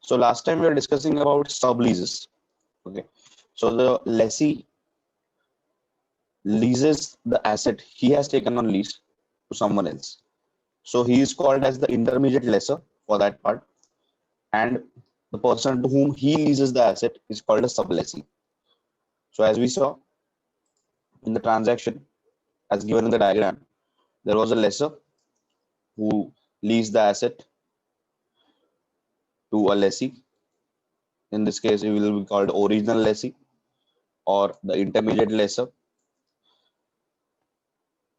So last time we were discussing about subleases. Okay. So the lessee leases the asset he has taken on lease to someone else. So he is called as the intermediate lessor for that part, and the person to whom he leases the asset is called a sublessee. So as we saw in the transaction, as given in the diagram, there was a lessor who leased the asset to a lessee. In this case, it will be called original lessee or the intermediate lessor.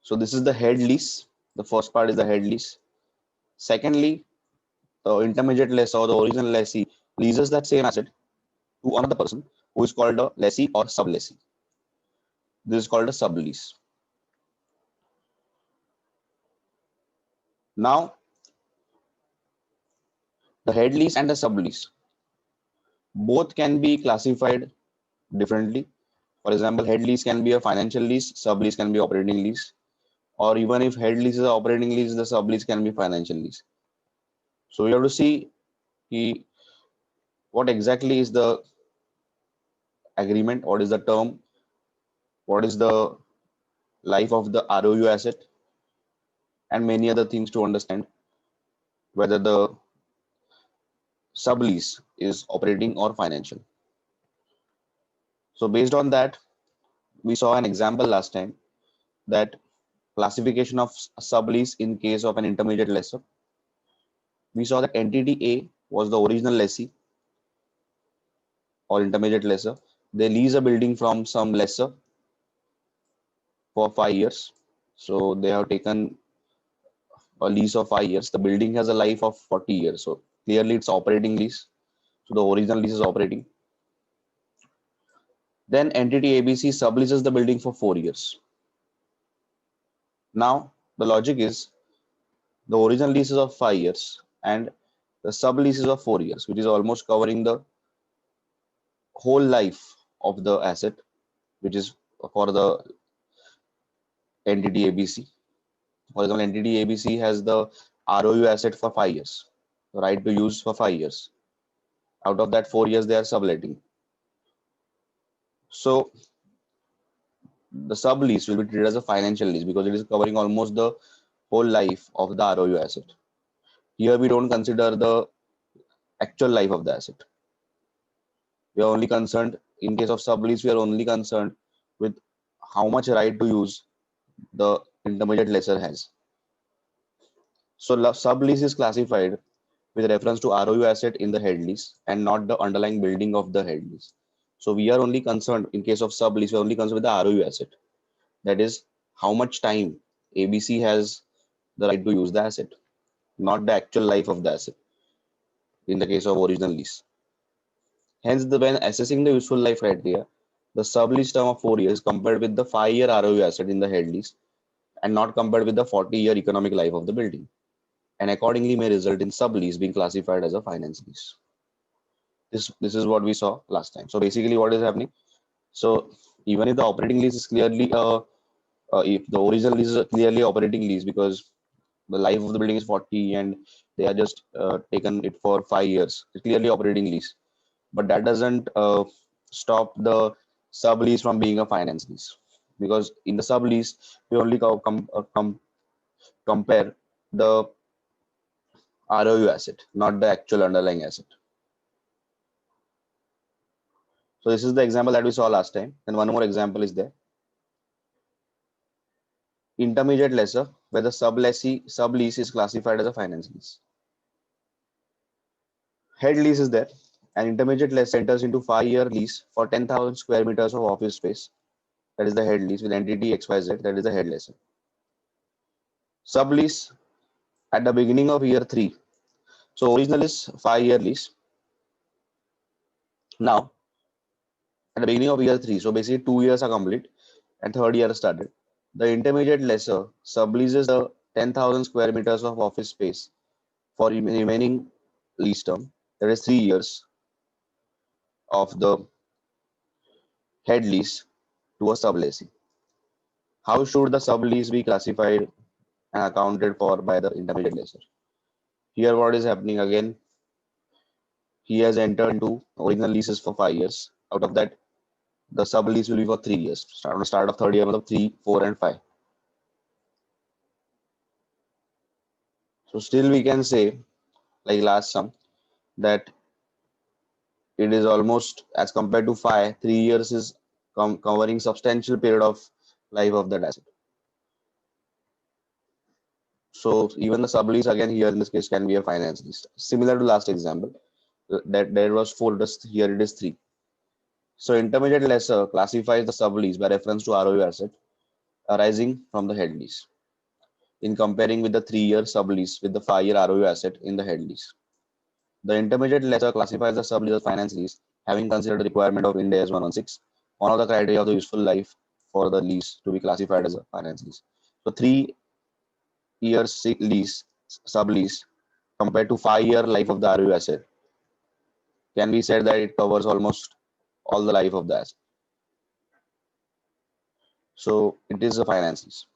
So this is the head lease. The first part is the head lease. Secondly, the intermediate lessor or the original lessee leases that same asset to another person who is called a lessee or sublessee. This is called a sublease. Now, the head lease and the sublease both can be classified differently. For example, head lease can be a financial lease, sublease can be operating lease, or even if head lease is an operating lease, the sublease can be financial lease. So we have to see what exactly is the agreement, what is the term, what is the life of the ROU asset, and many other things to understand whether the sublease is operating or financial. So based on that, we saw an example last time that classification of sublease in case of an intermediate lessor. We saw that entity A was the original lessee or intermediate lessor. They lease a building from some lessor for 5 years. So they have taken a lease of 5 years. The building has a life of 40 years. So clearly it's operating lease. So the original lease is operating. Then entity ABC subleases the building for 4 years. Now the logic is the original lease is of 5 years and the sublease is of 4 years, which is almost covering the whole life of the asset, which is for the entity ABC. For example, entity ABC has the ROU asset for 5 years, the right to use for 5 years. Out of that 4 years, they are subletting. So the sublease will be treated as a financial lease because it is covering almost the whole life of the ROU asset. Here we don't consider the actual life of the asset. We are only concerned, in case of sublease, we are only concerned with how much right to use the intermediate lessor has. So sublease is classified with reference to ROU asset in the head lease and not the underlying building of the head lease. So we are only concerned, in case of sublease, we are only concerned with the ROU asset. That is how much time ABC has the right to use the asset, not the actual life of the asset in the case of original lease. Hence, when assessing the useful life criteria, the sublease term of 4 years compared with the 5-year ROU asset in the head lease and not compared with the 40-year economic life of the building, and accordingly may result in sublease being classified as a finance lease. This is what we saw last time. So basically what is happening? So even if the operating lease is clearly if the original lease is a clearly operating lease because the life of the building is 40 and they are just taken it for 5 years, it's clearly operating lease, but that doesn't stop the sublease from being a finance lease, because in the sublease we only compare the ROU asset, not the actual underlying asset. So this is the example that we saw last time, and one more example is there. Intermediate lessor, where the sublease is classified as a finance lease. Head lease is there. An intermediate lessor enters into 5-year lease for 10,000 square meters of office space. That is the head lease with entity XYZ. That is the head lessor. Sublease at the beginning of year 3. So original is 5-year lease. Now, at the beginning of year 3, so basically 2 years are complete and third year started. The intermediate lessor subleases the 10,000 square meters of office space for remaining lease term. That is 3 years of the head lease to a sublessee. How should the sublease be classified and accounted for by the intermediate lessor? Here what is happening again? he has entered into original leases for 5 years. Out of that, the sublease will be for 3 years. On the start of third year, मतलब 3, 4, and 5. So still we can say, like last sum, that it is almost as compared to 5, 3 years is covering substantial period of life of that asset. So even the sublease again here in this case can be a finance lease. Similar to last example, that there was 4, here it is 3. So intermediate lessor classifies the sublease by reference to ROU asset arising from the head lease in comparing with the 3-year sublease with the 5-year ROU asset in the head lease. The intermediate lessor classifies the sublease as finance lease, having considered the requirement of Ind AS 116, one of the criteria of the useful life for the lease to be classified as a finance lease. So 3-year lease, sublease, compared to 5-year life of the ROU asset, can be said that it covers almost all the life of the asset. So it is a finance lease.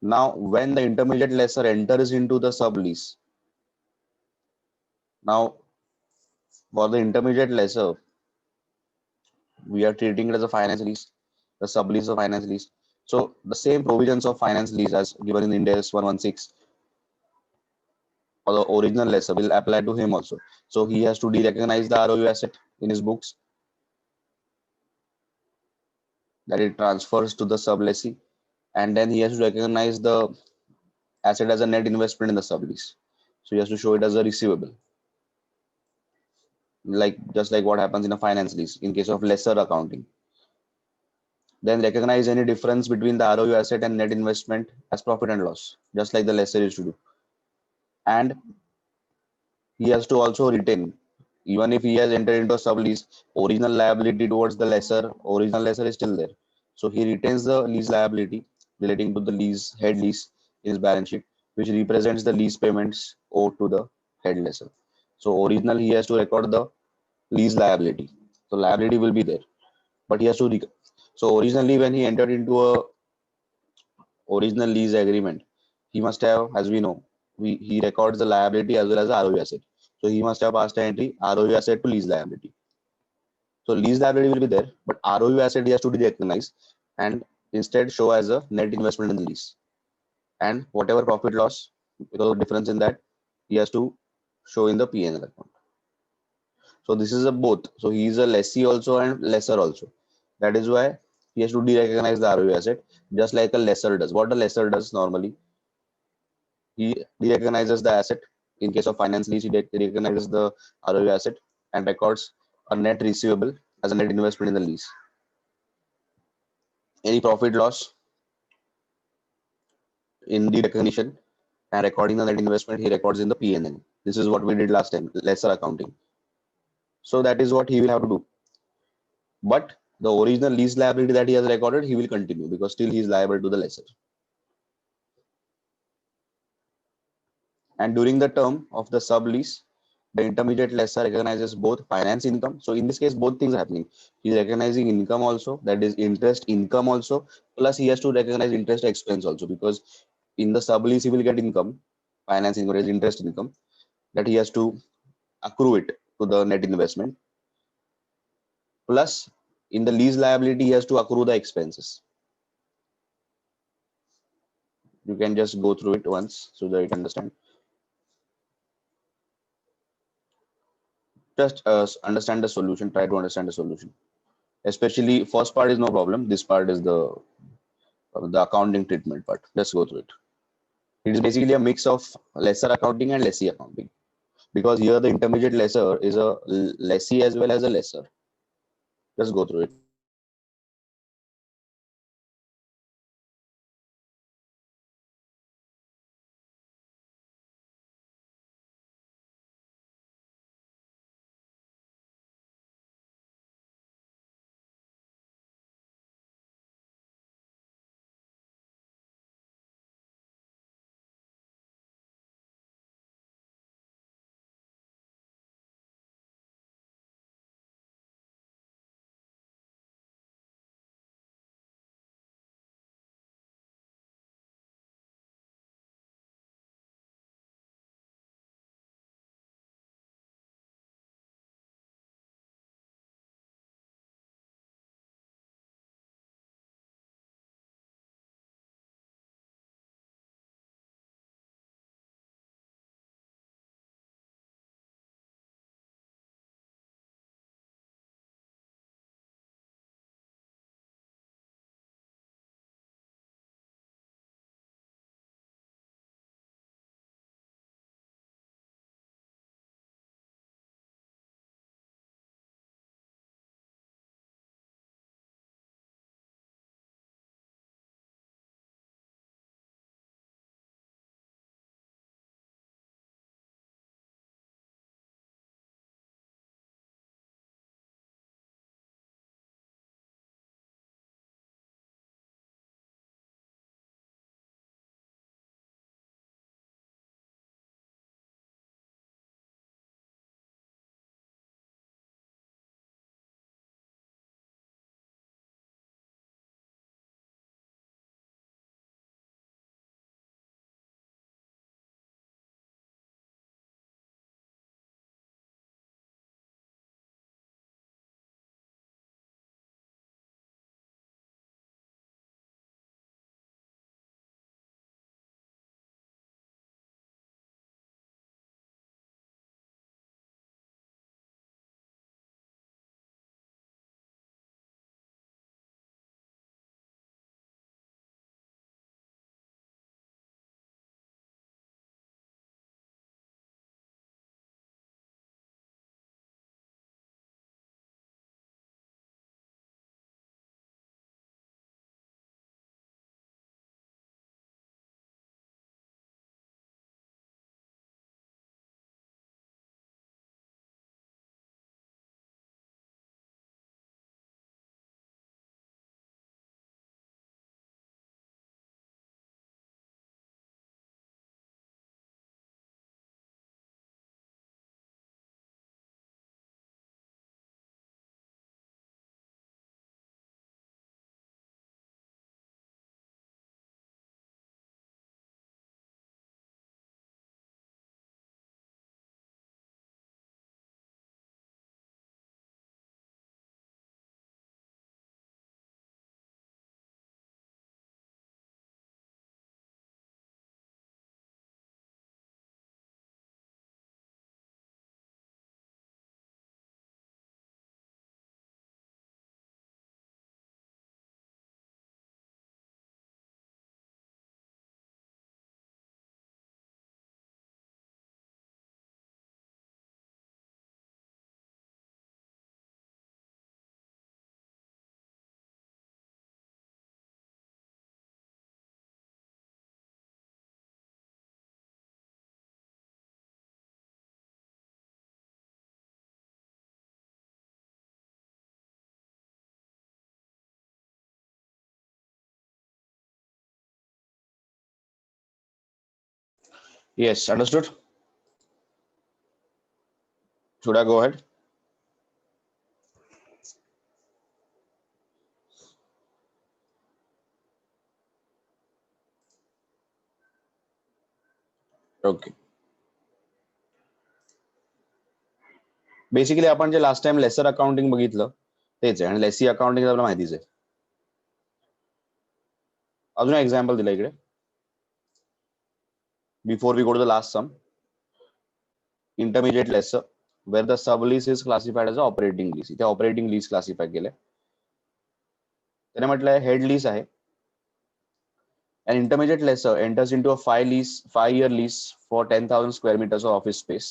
Now, when the intermediate lessor enters into the sublease, now for the intermediate lessor, we are treating it as a finance lease, the sublease is a finance lease. So the same provisions of finance lease as given in Ind AS 116 for the original lessor will apply to him also. So he has to de-recognize the ROU asset in his books, that it transfers to the sublessee, and then he has to recognize the asset as a net investment in the sublease. So he has to show it as a receivable, like just like what happens in a finance lease in case of lessor accounting. Then recognize any difference between the ROU asset and net investment as profit and loss, just like the lessor used to do. And he has to also retain, even if he has entered into a sublease, original liability towards the original lessor is still there. So he retains the lease liability relating to the lease, head lease in his balance sheet, which represents the lease payments owed to the head lessor. So original he has to record the lease liability. So liability will be there, but he has to. So originally when he entered into a original lease agreement, he must have, as we know, he records the liability as well as the ROU asset. So he must have passed an entry ROU asset to lease liability. So lease liability will be there, but ROU asset he has to recognize and instead show as a net investment in the lease. And whatever profit loss, because of difference in that, he has to show in the P&L account. So this is a both. So he is a lessee also and lessor also. That is why he has to de-recognize the ROU asset, just like a lessor does. What a lessor does normally, he recognizes the asset. In case of finance lease, he recognizes the ROU asset and records a net receivable as a net investment in the lease. Any profit loss in the recognition and recording the net investment, he records in the P&L. This is what we did last time, lesser accounting. So that is what he will have to do. But the original lease liability that he has recorded, he will continue because still he is liable to the lessor. And during the term of the sublease, the intermediate lessor recognizes both finance income. So in this case, both things are happening. He's recognizing income also, that is interest income also, plus he has to recognize interest expense also, because in the sublease he will get income, finance income, is interest income, that he has to accrue it to the net investment. Plus in the lease liability, he has to accrue the expenses. You can just go through it once so that you can understand. Just understand the solution, try to understand the solution. Especially first part is no problem. This part is the accounting treatment part. Let's go through it. It is basically a mix of lesser accounting and lessee accounting, because here the intermediate lessor is a lessee as well as a lessor. Let's go through it. Yes, understood. Should I go ahead? Okay. Basically आपण जे last time laser accounting बघितलं तेच आहे, आणि Lesi accounting आपल्याला माहितीच आहे. अजून एक एक्झाम्पल दिलं इकडे before we go to the last sum. Intermediate lessor where the sublease is classified as operating lease. इथे ऑपरेटिंग लीज क्लासिफाय केले. त्याने म्हटलंय हेड लीज आहे. An intermediate lessor enters into a 5-year lease for 10,000 square meters of office space,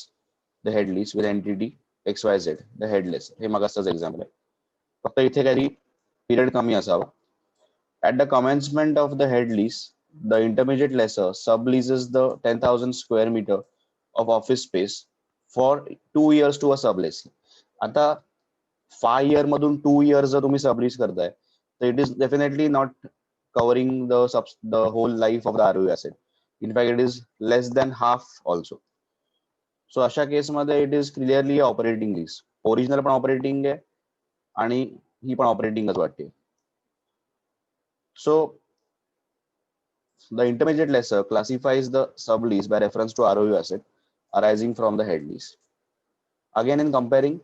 the head lease, with entity XYZ, the head lessor. हे मगाचच example आहे. फक्त इथे काही पिरियड कमी असावा. At the commencement of the head lease, the intermediate lessor subleases the 10,000 square meter of office space for 2 years to a sublessee. आता 5 year मधून 2 years जर तुम्ही सबलीज करताय तर it is definitely not covering the whole life of the ROE asset. In fact, it is less than half also. So अशा case मध्ये it is clearly operating lease. Original पण operating आहे आणि ही पण ऑपरेटिंगच वाटते. So the intermediate lessor classifies the sublease by reference to ROU asset arising from the head lease. Again, in comparing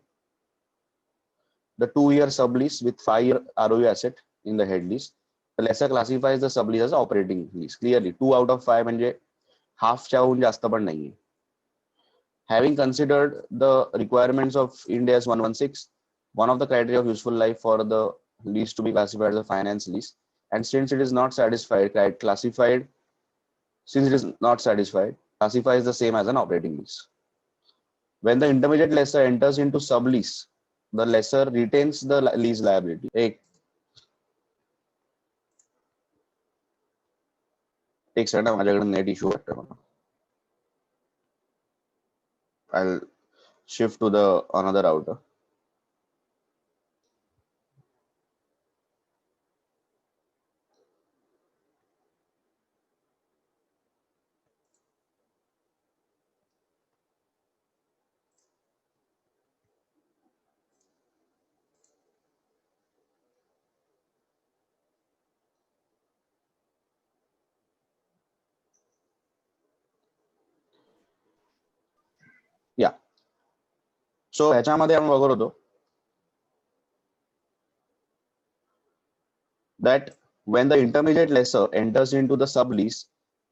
the 2-year sublease with 5-year ROU asset in the head lease, the lessor classifies the sublease as operating lease. Clearly 2 out of 5 म्हणजे half च्याहून जास्त पण नाहीये. Having considered the requirements of Ind AS 116, one of the criteria of useful life for the lease to be classified as a finance lease, and since it is not satisfied, classifies the same as an operating lease. When the intermediate lessor enters into sublease, the lessor retains the lease liability. एक second, माझ्याकडे net issue वाटतोय मला. I'll shift to the another router. Yeah. So ह्याच्यामध्ये आपण बघत होतो that when the intermediate lessor enters into the sublease,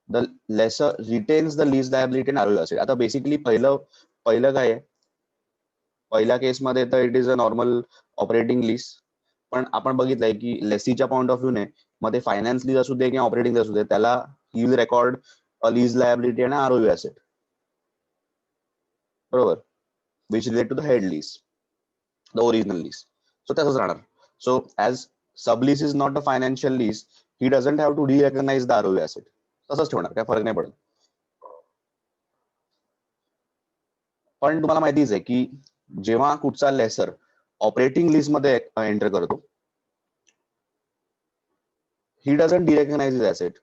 the lessor retains the lease liability and ROU asset. आता basically पहिलं काय आहे, पहिल्या केसमध्ये तर it is a normal operating lease. पण आपण बघितलंय की लेसीच्या पॉइंट ऑफ व्ह्यू ने मध्ये फायनान्स लीज असू दे किंवा ऑपरेटिंग असू दे, त्याला ही will record a lease liability आणि ROU asset. बरोबर, which relate to the head lease, the original lease. So तसंच राहणार. So as sublease is not a financial lease, he doesn't have to de-recognize the ROU asset. तसंच ठेवणार, काय फरक नाही पडत. पण तुम्हाला माहितीच आहे की जेव्हा कुठचा लेसर ऑपरेटिंग लीज मध्ये एंटर करतो, he doesn't de-recognize his asset.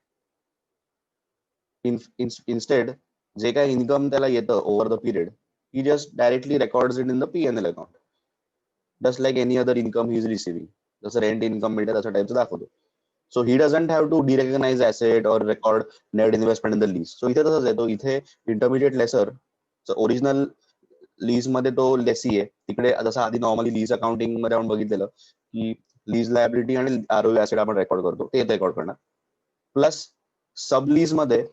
Instead, जे काही इन्कम त्याला येतं over the period, he just directly records it in the P&L account, just like any other income he is receiving. जसं rent income मिळतं तसं टाईपचं दाखवतो. So he doesn't have to de-recognize asset or record net investment in the lease. So इथे तसंच आहे, तो इथे इंटरमिडिएट लेसर ओरिजिनल लीज मध्ये तो लेसी आहे. तिकडे जसं आधी नॉर्मली लीज अकाउंटिंग मध्ये आपण बघितलेलं की लीज लायबिलिटी आणि ROU asset आपण रेकॉर्ड करतो, ते रेकॉर्ड करणार. प्लस सबलीज मध्ये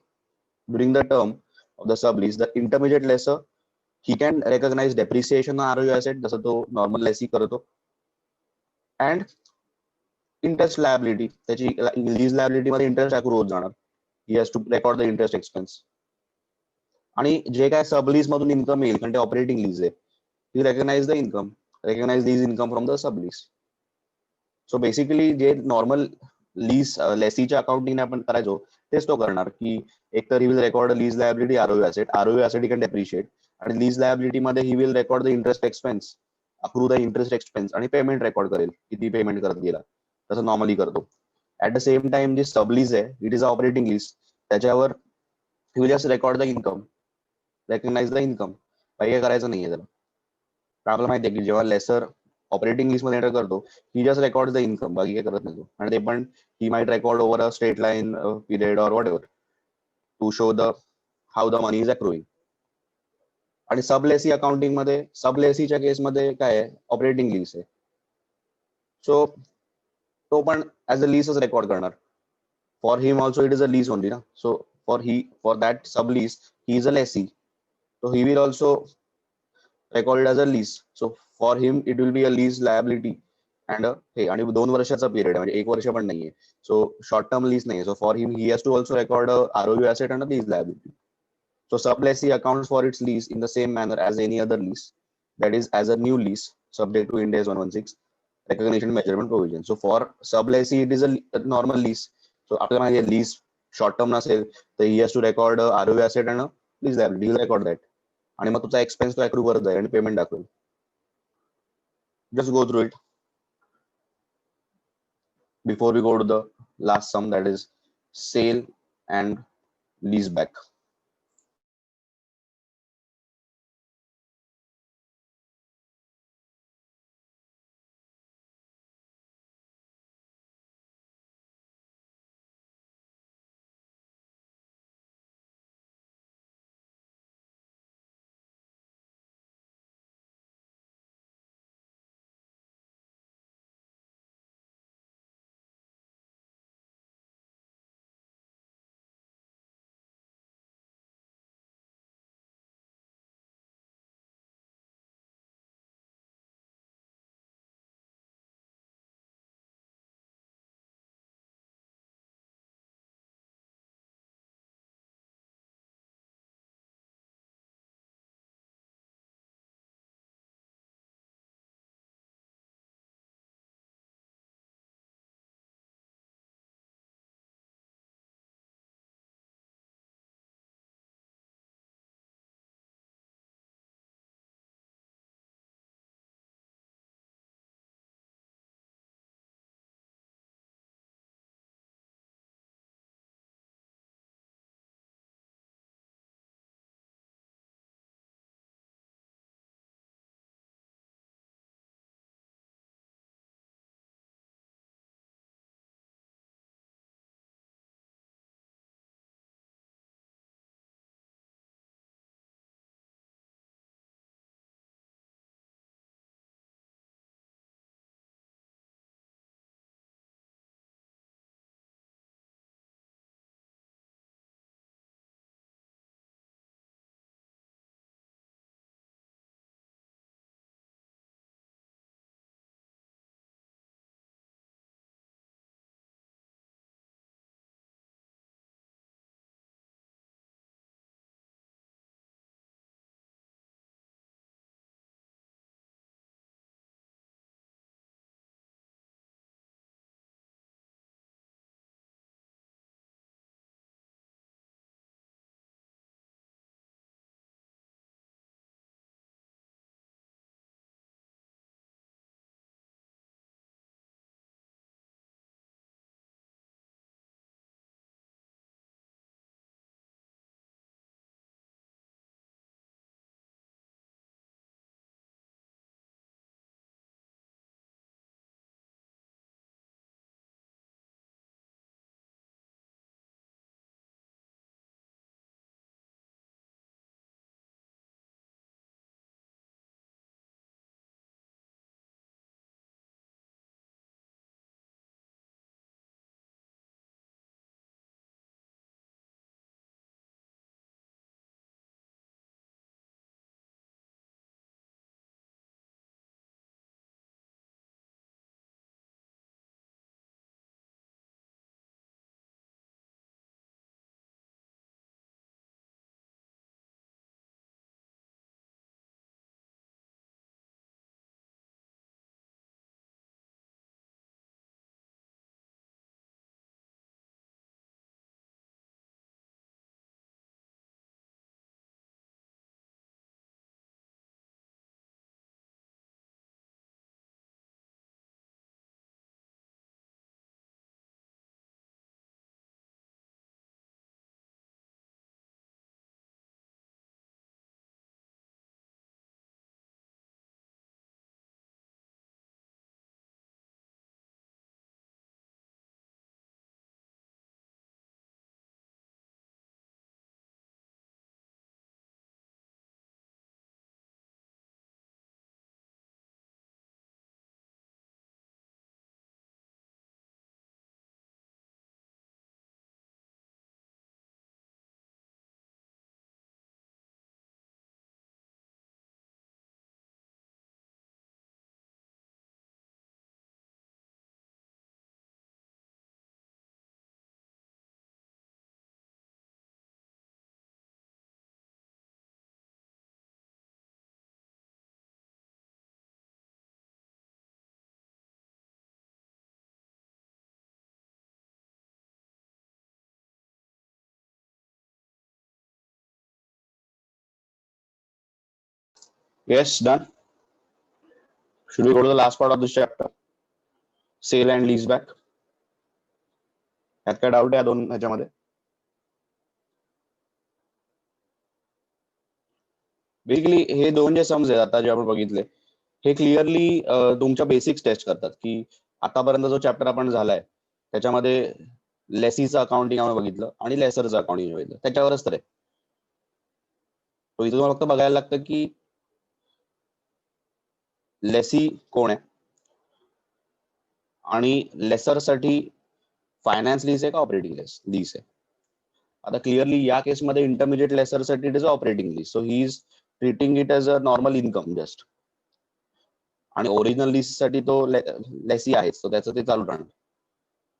during the term of the sublease, the intermediate lessor, he can recognize depreciation on ROU asset जसं तो नॉर्मल लेसी करतो, and interest liability, त्याची लीज लायबिलिटी मध्ये इंटरेस्ट अक्रू होत जाणार. he has to record the interest expense. आणि जे काय sublease मधून इन्कम येईल कारण ते ऑपरेटिंग लीज आहे, he recognize the income, recognize these income from the sublease. So basically जे नॉर्मल लीज लेसीच्या अकाउंटिंग आपण करायचो तेच तो करणार की एक तर he will record lease liability, ROU asset he can depreciate, आणि लीज लायबिलिटी मध्ये he will record the interest expense, accrue the interest expense, आणि पेमेंट रेकॉर्ड करेल किती पेमेंट करत गेला, तसं नॉर्मली करतो. ऍट द सेम टाइम जी सबलीज आहे, इट इज ऑपरेटिंग लीज, त्याच्यावर he will just record the income recognize the income. काही काय करायचं नाहीये त्याला. पण आपल्याला माहिती आहे की जेव्हा लेसर ऑपरेटिंग लिस्ट मध्ये एंटर करतो, he just record the income, बाकी काय करत नाही तो. आणि ते पण he might record over a straight line period or whatever to show the how the money is accruing. आणि सबलेसी अकाउंटिंग मध्ये, सबलेसीच्या केसमध्ये काय आहे, ऑपरेटिंग लीज आहे. सो तो पण ऍज अ लीजच रेकॉर्ड करणार. For him also it is a lease only ना. So for that sublease he is a lessee. So he will also record it as a lease. So for him it will be a lease liability and हे आणि 2 वर्षाचा period आहे, म्हणजे 1 वर्ष पण नाहीये. So short term lease नाहीये. So for him he has to also record ROU asset and a lease liability. So sublessee accounts for its lease in the same manner as any other lease, that is as a new lease subject to Ind AS 116 recognition measurement provision. So for sublessee it is a normal lease. So आपल्याला माहिती आहे lease short term नसेल तर he has to record ROU asset and a lease liability. He'll record that. आणि मग तुझा expense तो accrue करत जाईल आणि पेमेंट दाखवेल. Just go through it before we go to the last sum, that is sale and lease back. Yes, done. Should we go to the last part of this chapter? Sale and lease back. यात काय doubt आहे दोन ह्याच्यामध्ये? Basically हे दोन जे sums आहेत आता जे आपण बघितले हे क्लिअरली तुमच्या बेसिक्स टेस्ट करतात की आतापर्यंत जो चॅप्टर आपण झालाय त्याच्यामध्ये लेसीचं अकाउंटिंग आपण बघितलं आणि लेसरचं अकाउंटिंग बघितलं त्याच्यावरच तर आहे. तो इथे तुम्हाला फक्त बघायला लागतं की लेसी कोण आहे आणि लेसरसाठी फायनान्स लीज आहे का ऑपरेटिंग लीज आहे. आता क्लिअरली या केसमध्ये इंटरमिजिएट लेसरसाठी it is operating lease, so he is treating it as a normal income just. आणि ओरिजिनल लीज साठी तो लेसी आहेच, तो त्याचं ते चालू राहणार.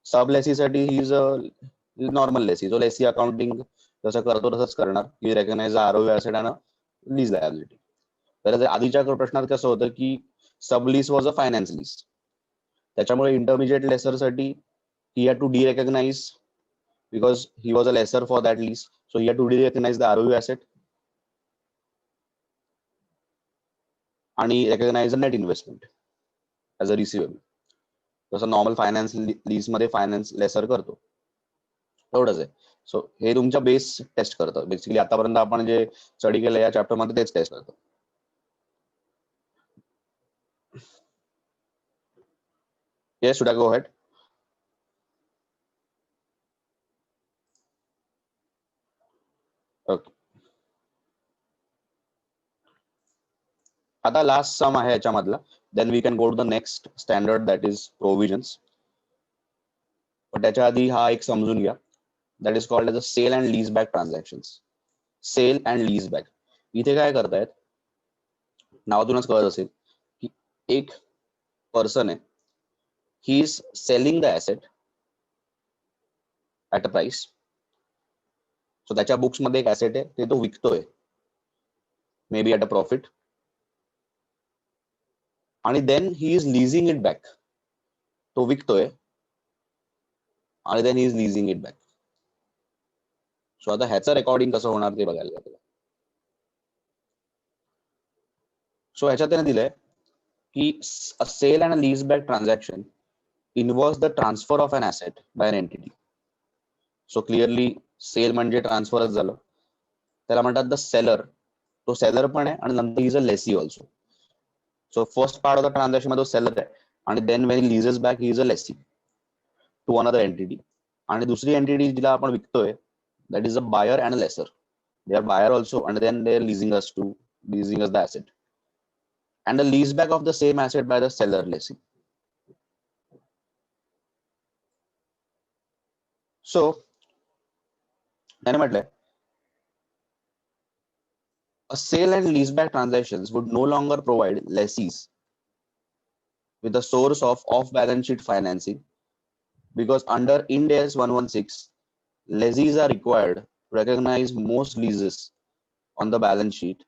सब लेसी साठी he is a normal lessee, जो लेसी अकाउंटिंग जसं करतो तसंच करणार. ही रेकग्नाइज आरओ ऍसेट आणि लीज लायबिलिटी. तर आधीच्या प्रश्नात कसं होतं की sublease was a finance lease, त्याच्यामुळे इंटरमिजिएट लेसर साठी he had to derecognize because he was a lessor for that lease, so he had to recognize the ROU asset and recognize the net investment as a receivable. जसं normal finance lease मध्ये finance laser करतो एवढंच आहे. सो हे तुमच्या base test करतं. Basically आतापर्यंत आपण जे study केलं या चॅप्टर मध्ये तेच टेस्ट करतं. Yes, should I go ahead? Okay. आता लास्ट सम आहे याच्यामधला. Then we can go to the next standard that is provisions. पण त्याच्या आधी हा एक समजून घ्या, that is called as a sale and lease back transactions. Sale and lease back इथे काय करतायत, नावातूनच कळत असेल की एक पर्सन आहे, he is selling the asset at a price. So त्याच्या बुक्स मध्ये एक ऍसेट आहे, ते तो विकतोय maybe at a profit, आणि then he is leasing it back. तो विकतोय आणि then he is leasing it back. So आता ह्याचं रेकॉर्डिंग कसं होणार ते बघायला लागेल. सो ह्याच्यात त्याने दिलंय की a sale and a lease back transaction involves the transfer of an asset by an entity. So clearly sale म्हणजे ट्रान्सफरच झालं. त्याला म्हणतात द सेलर. तो सेलर पण आहे आणि नंतर is a lessee also. So first part of the transaction मध्ये तो सेलर आहे आणि then when leases back he is a lessee to another entity. आणि दुसरी एंटिटी जिला आपण विकतोय that is a buyer and lessor. They are buyer also आणि then they are leasing us the asset and the lease back of the same asset by the seller lessee. So त्याने म्हटलंय a sale and lease back transactions would no longer provide lessees with a source of off balance sheet financing because under Ind AS 116 lessees are required to recognize most leases on the balance sheet,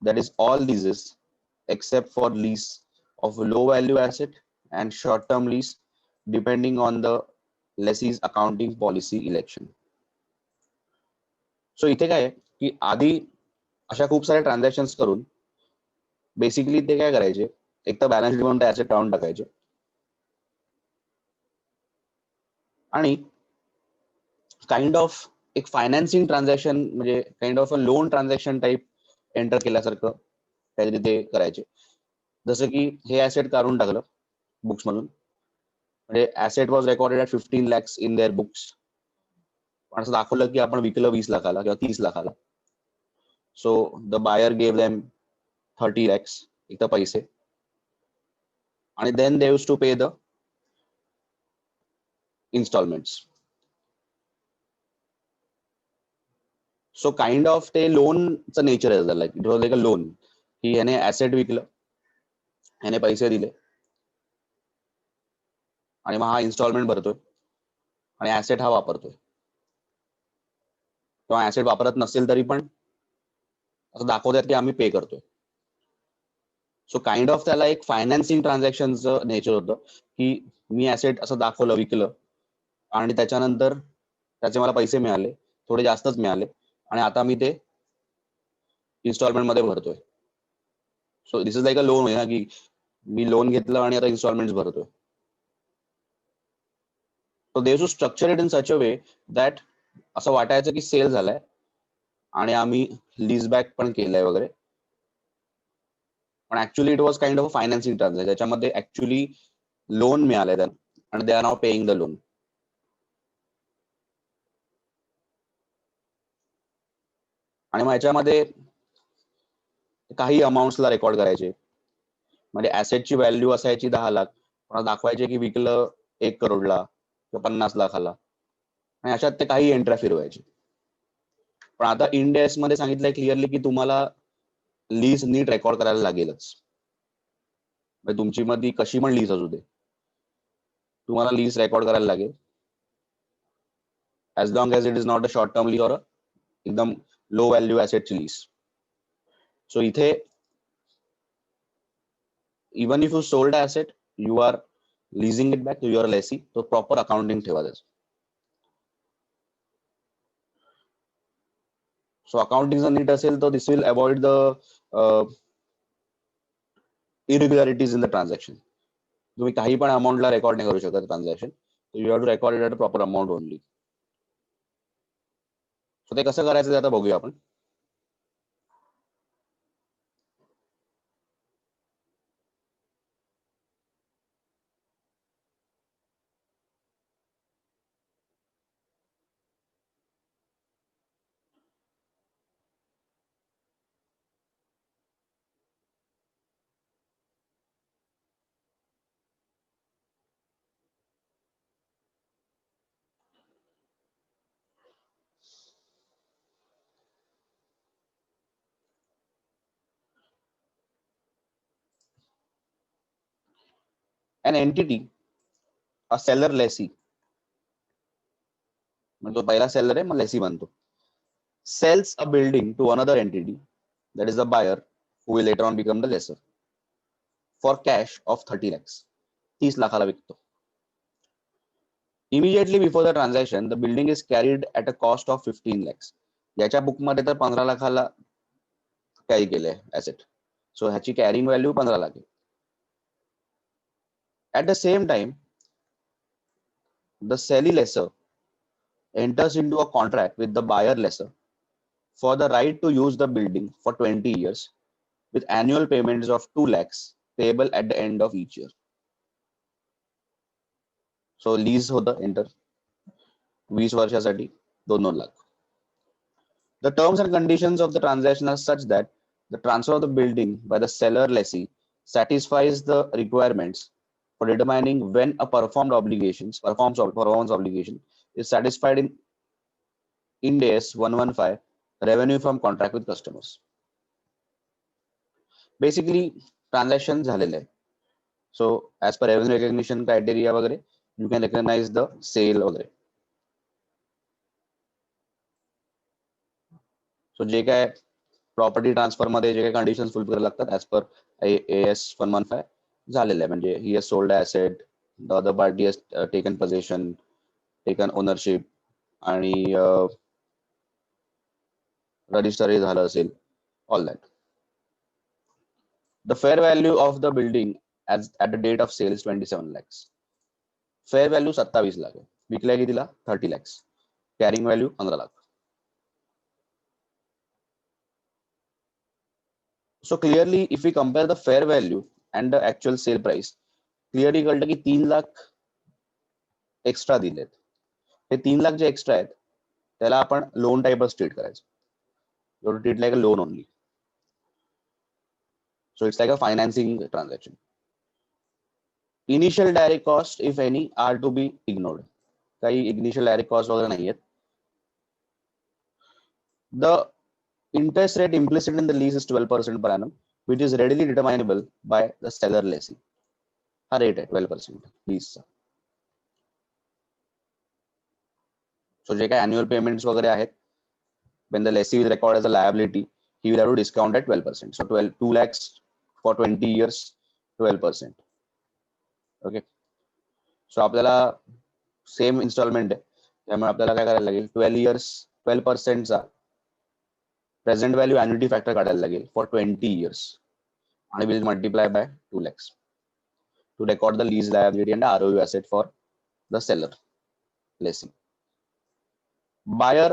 that is all leases except for lease of low value asset and short term lease depending on the lessee's accounting policy election. सो इथे काय की आधी अशा खूप साऱ्या transactions करून basically ते काय करायचे, एक तर बॅलन्स शीट म्हणून ऍसेट काढून टाकायचे आणि काइंड ऑफ एक फायनान्सिंग ट्रान्झॅक्शन म्हणजे kind of a loan transaction type enter केल्यासारखं काहीतरी ते करायचे. जसं की हे ऍसेट काढून टाकलं बुक्स मधून, म्हणजे asset was recorded at 15 lakhs in their books, पण असं दाखवलं की आपण विकलं 20 लाखाला किंवा 30 लाखाला. So the buyer gave them 30 lakhs एक तर पैसे, आणि then they use to pay the installments. So kind of ते लोनचं नेचर आहे, like it was like a loan, की याने ऍसेट विकलं, याने पैसे दिले आणि मग हा इन्स्टॉलमेंट भरतोय आणि ऍसेट हा वापरतोय, किंवा ऍसेट वापरत नसेल तरी पण असं दाखवतात की आम्ही पे करतोय. सो काइंड ऑफ त्याला एक फायनान्सिंग ट्रान्झॅक्शनचं नेचर होतं की मी ऍसेट असं दाखवलं, विकलं, आणि त्याच्यानंतर त्याचे मला पैसे मिळाले, थोडे जास्तच मिळाले, आणि आता मी ते इन्स्टॉलमेंट मध्ये भरतोय. So this is like a loan आहे ना, की मी लोन घेतलं आणि आता इन्स्टॉलमेंट भरतोय. So they to structure it in such a way that असं वाटायचं की सेल झालाय आणि आम्ही लीज बॅक पण केलंय वगैरे, पण actually it was kind of a financing transaction, ज्याच्यामध्ये ऍक्च्युअली लोन मिळालंय त्यांना आणि they are now paying the loan. आणि मग याच्यामध्ये काही अमाऊंट्सला रेकॉर्ड करायचे, म्हणजे ऍसेटची व्हॅल्यू असायची 10 लाख, पण दाखवायचे की विकलं 1 करोडला किंवा 50 लाखाला, आणि अशात ते काही एंट्र्या फिरवायचे. पण आता इंड मध्ये सांगितलंय क्लिअरली की तुम्हाला लीज नीट रेकॉर्ड करायला लागेलच. म्हणजे तुमची मध्ये कशी पण लीज असू दे, तुम्हाला लीज रेकॉर्ड करायला लागेल, as long as it is not a short term lease or एकदम लो व्हॅल्यू ऍसेटची लीज. सो इथे even if you sold asset, you are leasing it back to your lessee, तो प्रॉपर अकाउंटिंग ठेवा त्याचं. So accounting जर NEET असेल तर this will avoid the irregularities in the transaction. तुम्ही काही पण अमाऊंटला रेकॉर्ड नाही करू शकत transaction, you have to record it at proper amount only. So ते कसं करायचं ते आता बघूया आपण. An entity, a seller lessee, म्हणजे तो पहिला सेलर आहे, मग लेसी बनतो, sells a building to another entity, that is the buyer, who will later on become the lessor, for cash of 30 lakhs. 30 लाखाला विकतो. Immediately before the transaction, the building is carried at a cost of 15 lakhs. याच्या book मध्ये तर 15 लाखाला carry केलंय asset, सो ह्याची carrying value 15 lakh आहे. At the same time, the selling lessor enters into a contract with the buyer lessor for the right to use the building for 20 years with annual payments of 2 lakhs payable at the end of each year. So lease होतं enter 20 वर्षासाठी 2 lakh. The terms and conditions of the transaction are such that the transfer of the building by the seller lessee satisfies the requirements for determining when a performance obligation is satisfied in Ind AS 115 revenue from contract with customers. Basically transaction झालेलं आहे. So as per revenue recognition criteria वगैरे, you can recognize the sale वगैरे. सो जे काय property transfer मध्ये जे काही condition fulfil करायला लागतात as per AS 115 झालेलं आहे. म्हणजे he has sold asset, the other party has taken possession, taken ownership, आणि रजिस्टरही झालं असेल, all that. The fair value of the building at the date of sale is 27 lakhs. Fair value 27 lakh आहे, विकल्या कितीला 30 lakhs, carrying value 15 lakh. So clearly, if we compare the fair value and the actual sale price, clearly कळतं की 3 lakh extra दिलेत. हे 3 लाख जे extra आहेत त्याला आपण loan टाइपच treat करायचं. You have to treat like a loan only. So it's like a financing transaction. Initial direct cost, if any, are to be ignored. काही initial direct cost वगैरे नाही आहेत. The interest rate implicit in the lease is 12% per annum, which is readily determinable by the seller lessee. हा rate आहे 12% लीजचा. सो जे काही annual payments वगैरे आहेत, when the lessee is recorded as a liability, he will have to discount at 12%. So 2 lakhs for 20 years, 12%. Okay. सो आपल्याला same instalment आहे, त्यामुळे आपल्याला काय करायला लागेल, 12 years 12%चा present value annuity factor काढायला लागेल for 20 years. and will multiply by 2 lakhs to record the lease liability and the ROU asset for the seller lessee. Buyer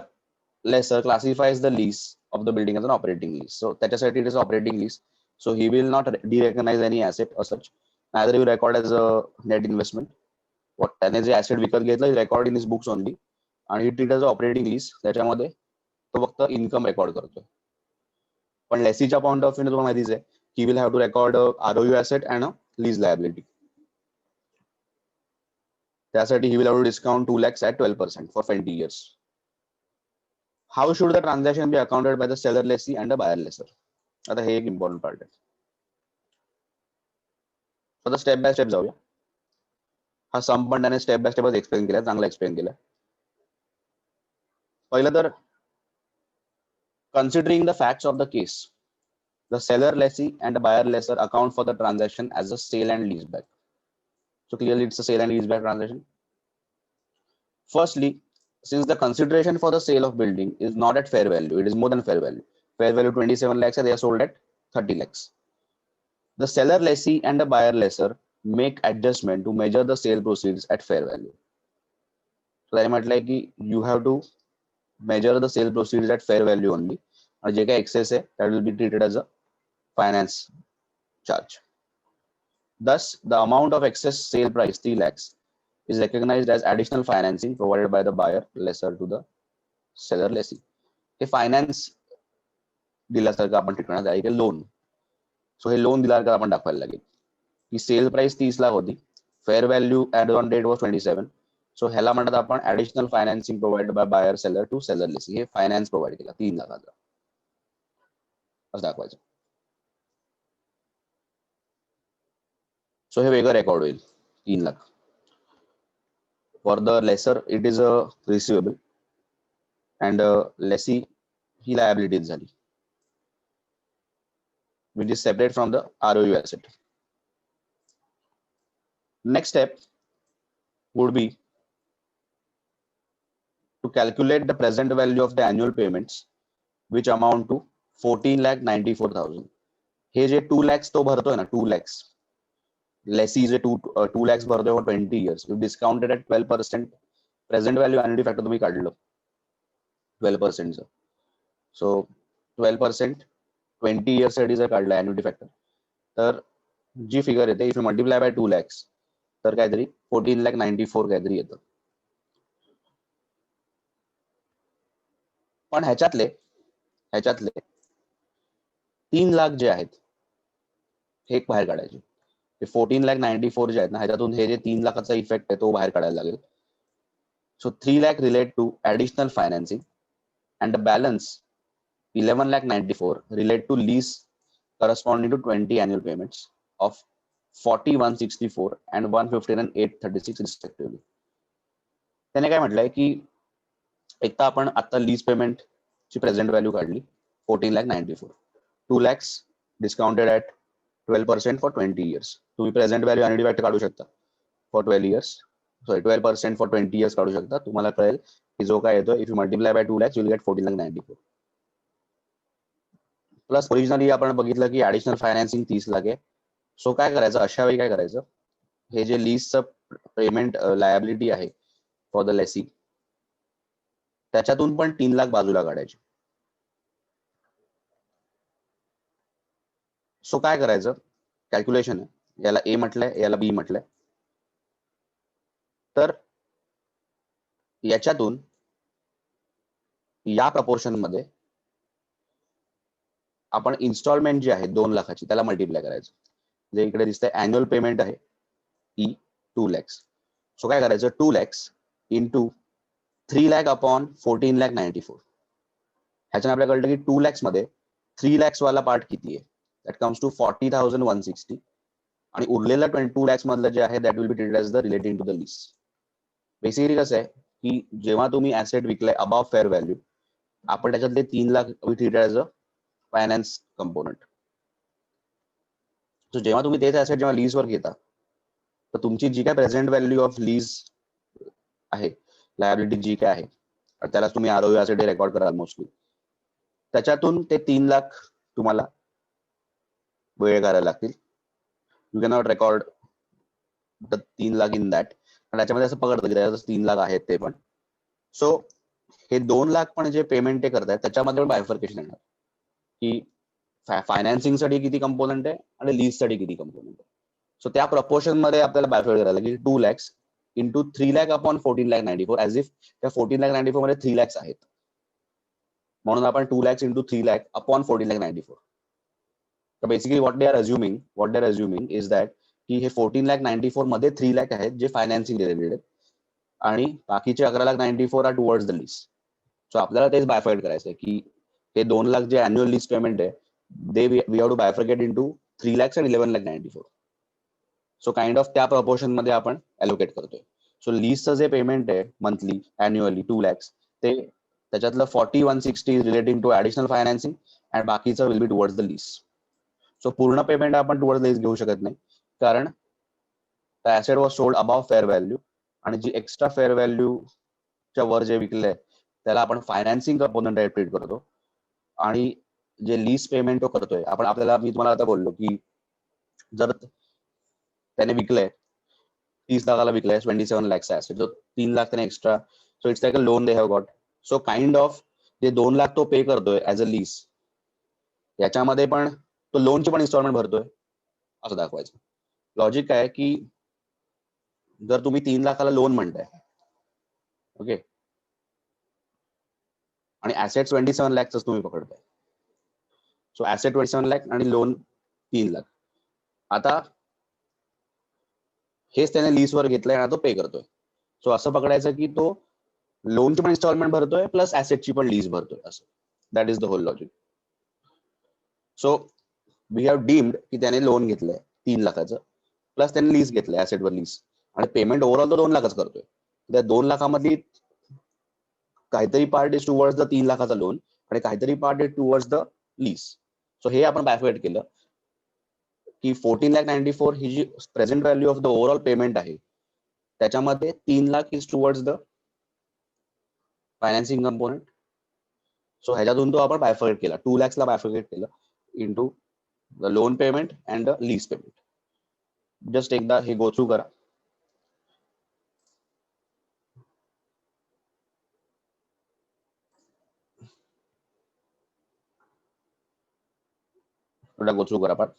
lessor classifies the lease of the building as an operating lease. So त्याच्यासाठी it is operating lease. So he will not de-recognize any asset as such. Neither he will record as a net investment. What त्याने जे asset विकत घेतलं record in his books only. आणि he treat as a operating lease. त्याच्यामध्ये तो फक्त income record करतोय. पण लेसीच्या point of view तुम्हाला माहितीच आहे he will have to record a ROU asset and a lease liability. त्यासाठी he will have to discount 2 lakhs at 12% for 20 years. How should the transaction be accounted by the seller lessee and the buyer lessor? आता हे एक important part आहे. आता step by step जाऊया. हा सम पण त्याने step by step explain केला, चांगला एक्सप्लेन केला. पहिलं तर considering the facts of the case, the seller lessee and the buyer lessor account for the transaction as a sale and lease back. So clearly it's a sale and lease back transaction. Firstly, since the consideration for the sale of building is not at fair value, it is more than fair value. Fair value 27 lakhs and they are sold at 30 lakhs. The seller lessee and the buyer lessor make adjustment to measure the sale proceeds at fair value. So that means like you have to measure the sale proceeds at fair value only. And जे काही excess है, that will be treated as a finance charge. Thus, the amount of excess sale price 3 lakhs is recognized as additional financing provided by the buyer lessor to the seller lessee. हे finance दिल्यासारखं आपण treat करण्यात आहे loan. सो हे loan दिल्यासारखं आपण दाखवायला लागेल की sale price 30 lakh होती, fair value at on date was 27. So ह्याला म्हणतात आपण additional financing provide by buyer seller to seller lessee. हे फायनान्स प्रोव्हाइड केला 3 लाखाचा असं दाखवायचं. सो हे वेगळं रेकॉर्ड होईल 3 lakh. For the lessor, it is a receivable, and lessee he liability झाली, which is separate from the ROU asset. Next step would be to calculate the present value of the annual payments, which amount to 14,94,000. Hey J 2 lakhs तो भरतोय ना, 2 lakhs lessee जे 2 lakhs भरतोय for 20 years, discounted at 12%. Present value annuity factor तुम्ही काढलं 12%. सो 12% 20 years साठी जर काढलं ॲन्युटी फॅक्टर तर जी फिगर येते if you multiply by 2 lakhs तर काहीतरी 14,94,000 काहीतरी येतं. पण ह्याच्यातले 3 लाख जे आहेत हे बाहेर काढायचे. 14,94,000 जे आहेत ना ह्याच्यातून हे जे 3 लाखाचा इफेक्ट आहे तो बाहेर काढायला लागेल. So 3 lakh relate to additional financing and the balance 11,94,000 relate to lease corresponding to 20 annual payments of 40,164 and 115 and 836 respectively. त्याने काय म्हटलंय की एक तर आपण आता लीज पेमेंट ची प्रेझेंट व्हॅल्यू काढली 14,94,000. 2 lakhs discounted at 12% for 20 years. तुम्ही प्रेझेंट व्हॅल्यू ॲन्युटी फॅक्टर काढू शकता for 12 years. Sorry 12% for 20 years काढू शकता. तुम्हाला कळेल की जो काय येतो if you multiply by 2 lakhs you will get 14,94,000. Plus originally आपण बघितलं की ऍडिशनल फायनान्सिंग 30 लाख आहे. सो काय करायचं अशा वेळी काय करायचं, हे जे लीजचं पेमेंट लायबिलिटी आहे फॉर द लेसी त्याच्यातून पण 3 लाख बाजूला काढायचे. सो काय करायचं कॅल्क्युलेशन आहे, याला ए म्हटलंय याला बी म्हटलंय. तर याच्यातून या प्रपोर्शन मध्ये आपण इन्स्टॉलमेंट जी आहे 2 लाखाची त्याला मल्टिप्लाय करायचं. जे इकडे दिसतंय अॅन्युअल पेमेंट आहे ई 2 lakhs. सो काय करायचं 2 lakhs इंटू 3 lakh अपॉन 14,94,000. ह्याच्याने आपल्याला कळलं की 2 lakhs मध्ये 3 lakhs वाला पार्ट किती आहे, दॅट कम्स टू 40,160. आणि उरलेलं 22 lakhs मधलं जे आहे that will be treated as the relating to the lease. Basically कसं आहे की जेव्हा तुम्ही ऍसेट विकलाय अबाव फेअर व्हॅल्यू आपण त्याच्यातले 3 lakh we treated as a finance component. So जेव्हा तुम्ही तेच ऍसेट जेव्हा लीजवर घेता तर तुमची जी काय प्रेझेंट व्हॅल्यू ऑफ लीज आहे, लायबिलिटी जी काय आहे त्याला तुम्ही ROU ऍसेट रेकॉर्ड कराल मोस्टली, त्याच्यातून ते 3 लाख तुम्हाला वेळ करायला लागतील. You can not record the 3 lakh in that. आणि त्याच्यामध्ये असं पकडतं की त्याच्यात 3 लाख आहेत ते पण. सो हे 2 लाख पण जे पेमेंट ते करतायत त्याच्यामध्ये पण बायफर्केशन येणार की फायनान्सिंग साठी किती कंपोनंट आहे आणि लीज साठी किती कंपोनंट आहे. सो त्या प्रपोर्शन मध्ये आपल्याला बायफर्केट करायला की 2 lakhs इंटू 3 lakh अपॉन 14,94,000 ऍज इफ त्या 14,94,000 मध्ये 3 lakhs आहेत. म्हणून आपण 2 lakhs इंटू 3 lakh अपॉन 14,94,000. तर basically what they are assuming is that की हे 14,94,000 मध्ये 3 lakh आहेत जे फायनान्सिंग रिलेटेड आहेत आणि बाकीचे 11,94,000 are towards the lease. So आपल्याला तेच बायफर्केट करायचं आहे की हे 2 लाख जे अॅन्युअल लीज पेमेंट आहे they we have to bifurcate into 3 lakhs आणि 11,94,000. सो काइंड ऑफ त्या प्रपोर्शन मध्ये आपण अलोकेट करतोय. सो लीजचं जे पेमेंट आहे मंथली अॅन्युअली 2 lakhs ते त्याच्यातलं 40,160 relating to additional financing and बाकीचं will be towards the lease. So पूर्ण पेमेंट आपण टुवर्ड्स लीज घेऊ शकत नाही कारण the asset was sold above fair value आणि जी एक्स्ट्रा फेअर व्हॅल्यूच्या वर जे विकलंय त्याला आपण फायनान्सिंग कंपोनंट ट्रीट करतो आणि जे लीज पेमेंट तो करतोय आपण आपल्याला मी तुम्हाला आता बोललो की जर त्याने विकलंय 30 लाखाला विकलंय 27 lakhs ऍसेट जो 3 लाख त्याने extra. So it's like a loan they have got. So kind of जे 2 लाख तो पे करतोय ऍज अ लीज याच्यामध्ये पण तो लोनची पण इन्स्टॉलमेंट भरतोय असं दाखवायचं. लॉजिक काय की जर तुम्ही 3 लाखाला लोन म्हणताय ओके आणि ऍसेट 27 lakhs तुम्ही पकडताय. सो ऍसेट 27 लाख आणि लोन 3 लाख. आता हेच त्याने लीजवर घेतलंय आणि तो पे करतोय. सो असं पकडायचं की तो लोनची पण इन्स्टॉलमेंट भरतोय प्लस ऍसेटची पण लीज भरतोय असं. That is the whole logic. So we have deemed की त्याने लोन घेतलंय 3 लाखाचं प्लस त्याने लीज घेतलंय ऍसेटवर लीज आणि पेमेंट ओव्हरऑल तो 2 लाखच करतोय. त्या 2 लाखामधली काहीतरी पार्ट इज टुवर्ड्स द 3 लाखाचा लोन आणि काहीतरी part is towards the lease. So हे आपण बायफर्केट केलं की 14,94,000 ही जी present value of the overall payment आहे त्याच्यामध्ये 3 lakh is towards the financing component. So ह्याच्यातून तो आपण बायफर्केट केला 2 lakhs ला बायफर्केट केलं into the loan payment and the lease payment. Just एकदा हे गो थ्रू करा. गो थ्रू करा पाठ.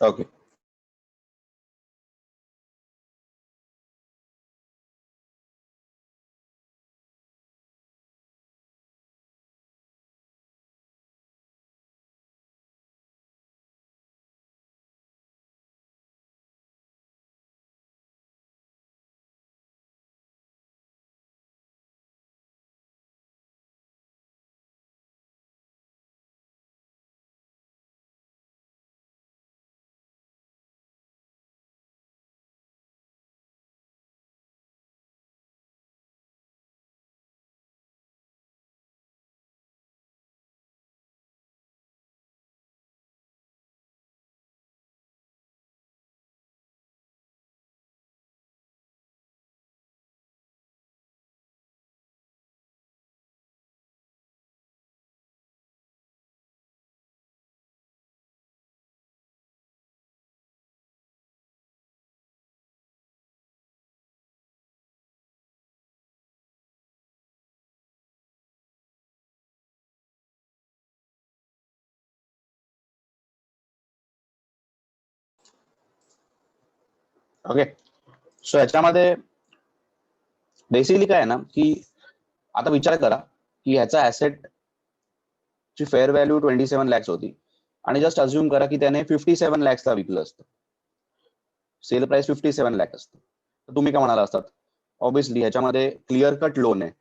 Okay. ओके. सो याच्यामध्ये बेसिकली काय आहे ना, की आता विचार करा की ह्याचा ऍसेट ची फेअर व्हॅल्यू 27 लॅक्स होती आणि जस्ट अज्युम करा की त्याने 57 लॅक्सला विकलं असतं. सेल प्राइस 57 लॅक असतं. तर तुम्ही काय म्हणाला असतात? ऑब्विसली ह्याच्यामध्ये क्लिअर कट लोन आहे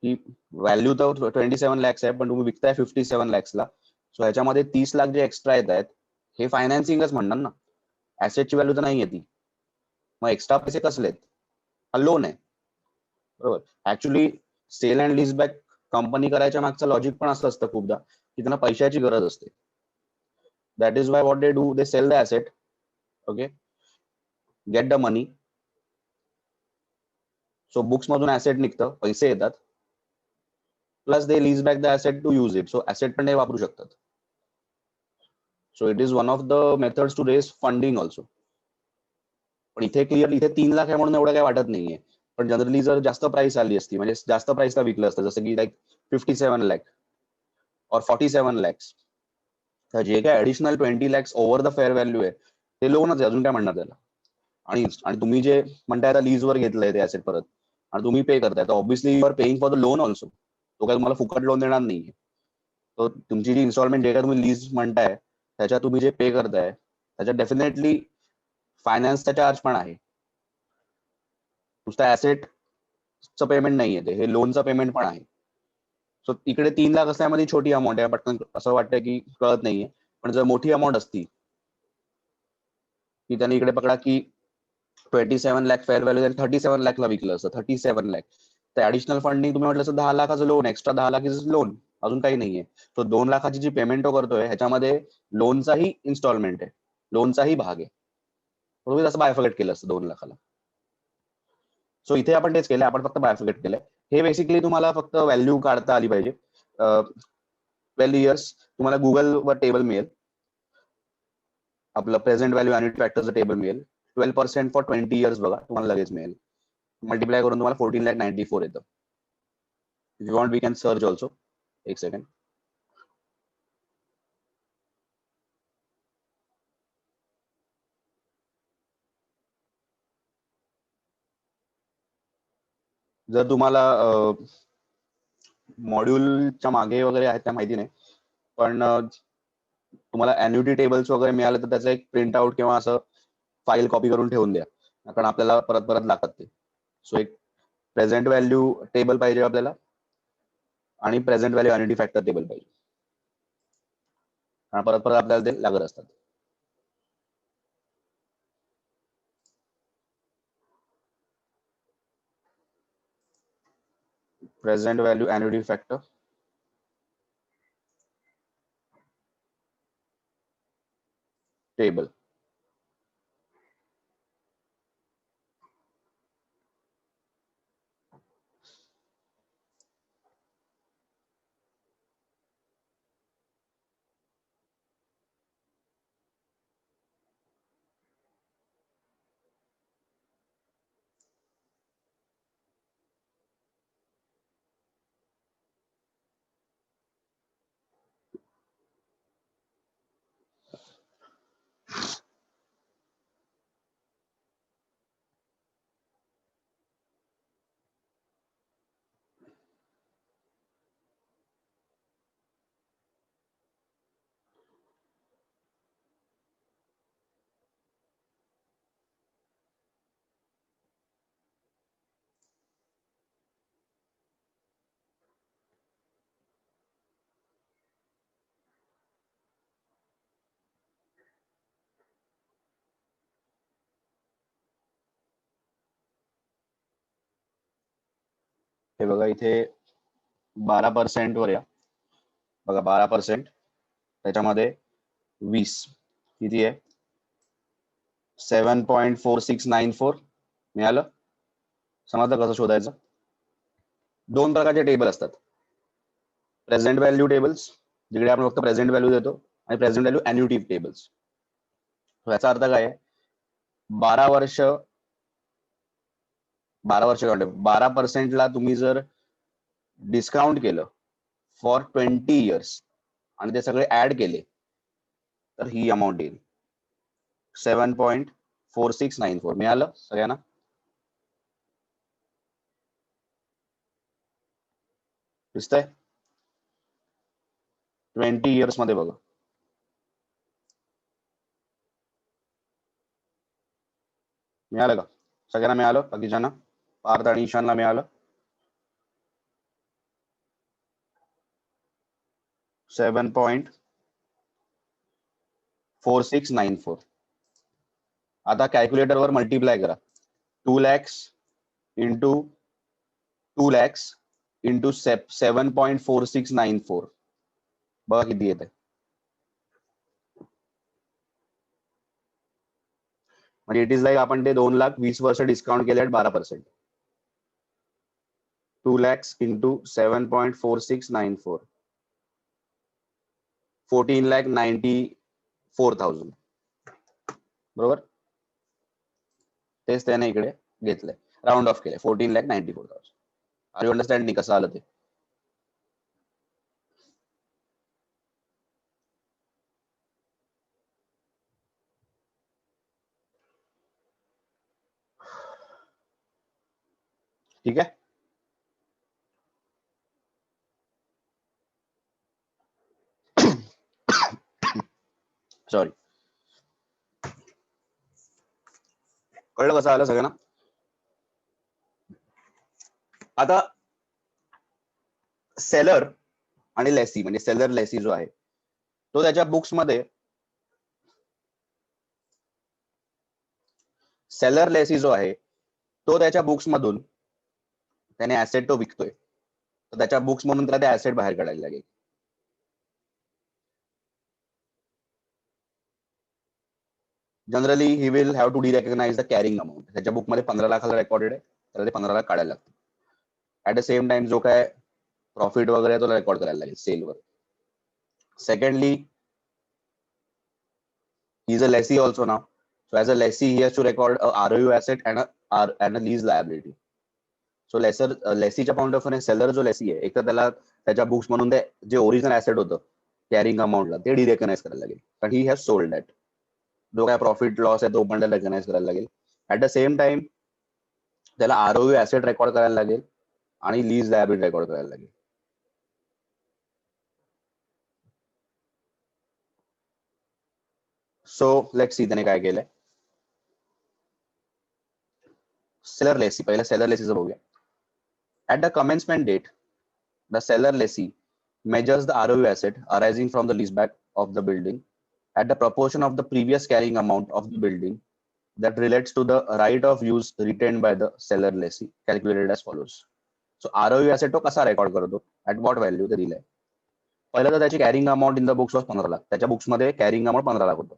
की व्हॅल्यू तर 27 लॅक्स आहे, पण तुम्ही विकताय 57 लॅक्सला. सो ह्याच्यामध्ये 30 लाख जे एक्स्ट्रा येत आहेत हे फायनान्सिंगच म्हणणार ना, ऍसेटची व्हॅल्यू तर नाही ती. मग एक्स्ट्रा पैसे कसले आहेत? हा लोन आहे, बरोबर. Actually sale and lease back company करायच्या मागचं लॉजिक पण असं असतं खूपदा की त्यांना पैशाची गरज असते. That is why what they do, they sell the asset, okay, get the money. So books मधून ऍसेट निघतं, पैसे येतात, plus they lease back the asset to use it. So asset पण ते वापरू शकतात. So it is one of the methods to raise funding also. पण इथे क्लिअर इथे 3 लाख आहे म्हणून एवढं काही वाटत नाहीये. पण जनरली जर जास्त प्राइस आली असती, म्हणजे जास्त प्राइसला विकलं असतं, जसं की लाईक 57 लॅक और 47 लॅक्स, तर जे काय additional 20 lakhs over the fair value आहे ते लोनच आहे, अजून काय म्हणणार त्याला. आणि आणि तुम्ही जे म्हणताय आता लीजवर घेतलंय ते ऍसेट परत आणि तुम्ही पे करताय, तर obviously you are paying for the loan also. तो काय तुम्हाला फुकट लोन देणार नाहीये. तो तुमची जी इन्स्टॉलमेंट जे काय तुम्ही लीज म्हणताय त्याच्यात तुम्ही जे पे करताय त्याच्यात डेफिनेटली फायनान्सचा चार्ज पण आहे. नुसतं ऍसेटचं पेमेंट नाहीये, ते हे लोनचं पेमेंट पण आहे. सो इकडे 3 लाख असल्यामध्ये छोटी अमाऊंट आहे, पटकन असं वाटतं की कळत नाहीये. पण जर मोठी अमाऊंट असती की त्यांनी इकडे पकडा की 27 लॅक फेअर व्हॅल्यू 37 लॅकला विकलं असतं, 37 लॅक, तर ऍडिशनल फंडिंग तुम्ही म्हटलं असं 10 लाखाचं loan, extra 10 lakh is loan, अजून काही नाहीये. तो 2 लाखाची जी पेमेंट तो करतोय ह्याच्यामध्ये लोनचाही इन्स्टॉलमेंट आहे, लोनचाही भाग आहे. तुम्ही तसं बायफिकेट केलं असतं 2 लाखाला. सो इथे आपण तेच केलंय, आपण फक्त बायफिकेट केलंय. हे बेसिकली तुम्हाला फक्त व्हॅल्यू काढता आली पाहिजे. 12 इयर्स तुम्हाला गुगलवर टेबल मिळेल, आपलं प्रेझेंट व्हॅल्यू आणि फॅक्टरचं टेबल मिळेल. 12% फॉर 20 इयर्स बघा, तुम्हाला लगेच मिळेल. मल्टिप्लाय करून तुम्हाला 14,94,000 येतं. If you want we can search also. एक सेकंड. जर तुम्हाला मॉड्यूलच्या मागे वगैरे आहेत त्या माहिती नाही, पण तुम्हाला अॅन्युटी टेबल्स वगैरे मिळाले तर त्याचं एक प्रिंट आउट किंवा असं फाईल कॉपी करून ठेवून द्या, कारण आपल्याला परत परत लागतात ते. सो एक प्रेझेंट व्हॅल्यू टेबल पाहिजे आपल्याला आणि present value annuity factor table पाहिजे, कारण परत परत आपल्याला ते लागत असतात. Present value annuity factor table. हे बघा इथे 12% वर या, बघा 12%, त्याच्यामध्ये 20 किती आहे, 7.4694 मिळालं. समजलं कसं शोधायचं? दोन प्रकारचे टेबल असतात, प्रेझेंट व्हॅल्यू टेबल्स, जिकडे आपण फक्त प्रेझेंट व्हॅल्यू देतो, आणि प्रेझेंट व्हॅल्यू ॲन्युटी टेबल्स. याचा अर्थ काय आहे, 12 वर्ष 12% तुम्ही जर डिस्काउंट केलं फॉर 20 इयर्स आणि ते सगळे ऍड केले तर ही अमाऊंट येईल, 7.4694. मिळालं सगळ्यांना? दिसतंय? 20 इयर्स मध्ये बघा. मिळालं का सगळ्यांना? मिळालं बाकीच्यांना? पार्थ आणि ईशानला मिळालं? 7.4694. आता कॅल्क्युलेटरवर मल्टिप्लाय करा, 2 lakhs इंटू 2 lakhs इंटू 7.4694, बघा किती येते. म्हणजे इट इज लाईक आपण ते 2,20,000 डिस्काउंट केले 12%. 2 lakhs इंटू 7.4694, 14,94,000. बरोबर? तेच त्याने इकडे घेतलंय, राऊंड ऑफ केले, 14,94,000. आर यू अंडरस्टँडिंग कसं आलं ते? ठीक आहे. सॉरी, कळलं कसं आलं सगळ्यांना? आता सेलर आणि लेसी, म्हणजे सेलर लेसी जो आहे तो त्याच्या बुक्स मध्ये, सेलर लेसी जो आहे तो त्याच्या बुक्स मधून त्याने ऍसेट तो विकतोय, तर त्याच्या बुक्स मधून त्याला ते ऍसेट बाहेर काढायला लागेल. Generally he will have to derecognize the carrying amount. त्याच्या बुक मध्ये 15 लाखाला रेकॉर्डेड आहे, तर ते 15 लाख काढायला लागतं. ऍट द सेम टाइम जो काय प्रॉफिट वगैरे तो रेकॉर्ड करायला लागेल सेलवर. Secondly, he is a lessee also now. So as a lessee, he has to record a ROU asset and a lease liability. So लेसीच्या पॉईंट ऑफ व्ह्यू सेलर जो lessee आहे, एक तर त्याला त्याच्या बुक्स म्हणून ते जे ओरिजिनल ऍसेट होतं कॅरिंग अमाऊंटला ते डिरेकग्नाइज करायला लागेल, कारण ही हॅज सोल्ड दॅट. जो काय प्रॉफिट लॉस आहे तो पण त्याला रेकग्नाइज करायला लागेल. ऍट द सेम टाइम त्याला ROU ऍसेट रेकॉर्ड करायला लागेल आणि लीज लायबिलिटी रेकॉर्ड करायला लागेल. सो लेट्स सी त्याने काय केलंय. सेलर लेसी, पहिला सेलर लेसीचं बघूया. At the commencement date, the seller lessee measures the ROU asset arising from the leaseback of the building at the proportion of the previous carrying amount of the building that relates to the right of use retained by the seller lessee, calculated as follows. So ROU asset तो कसा record करतो, at what value ते दिलंय. पहिलं तर त्याची carrying amount in the books was 15 lakh, त्याच्या books मध्ये कॅरिंग अमाऊंट 15 लाख होतं.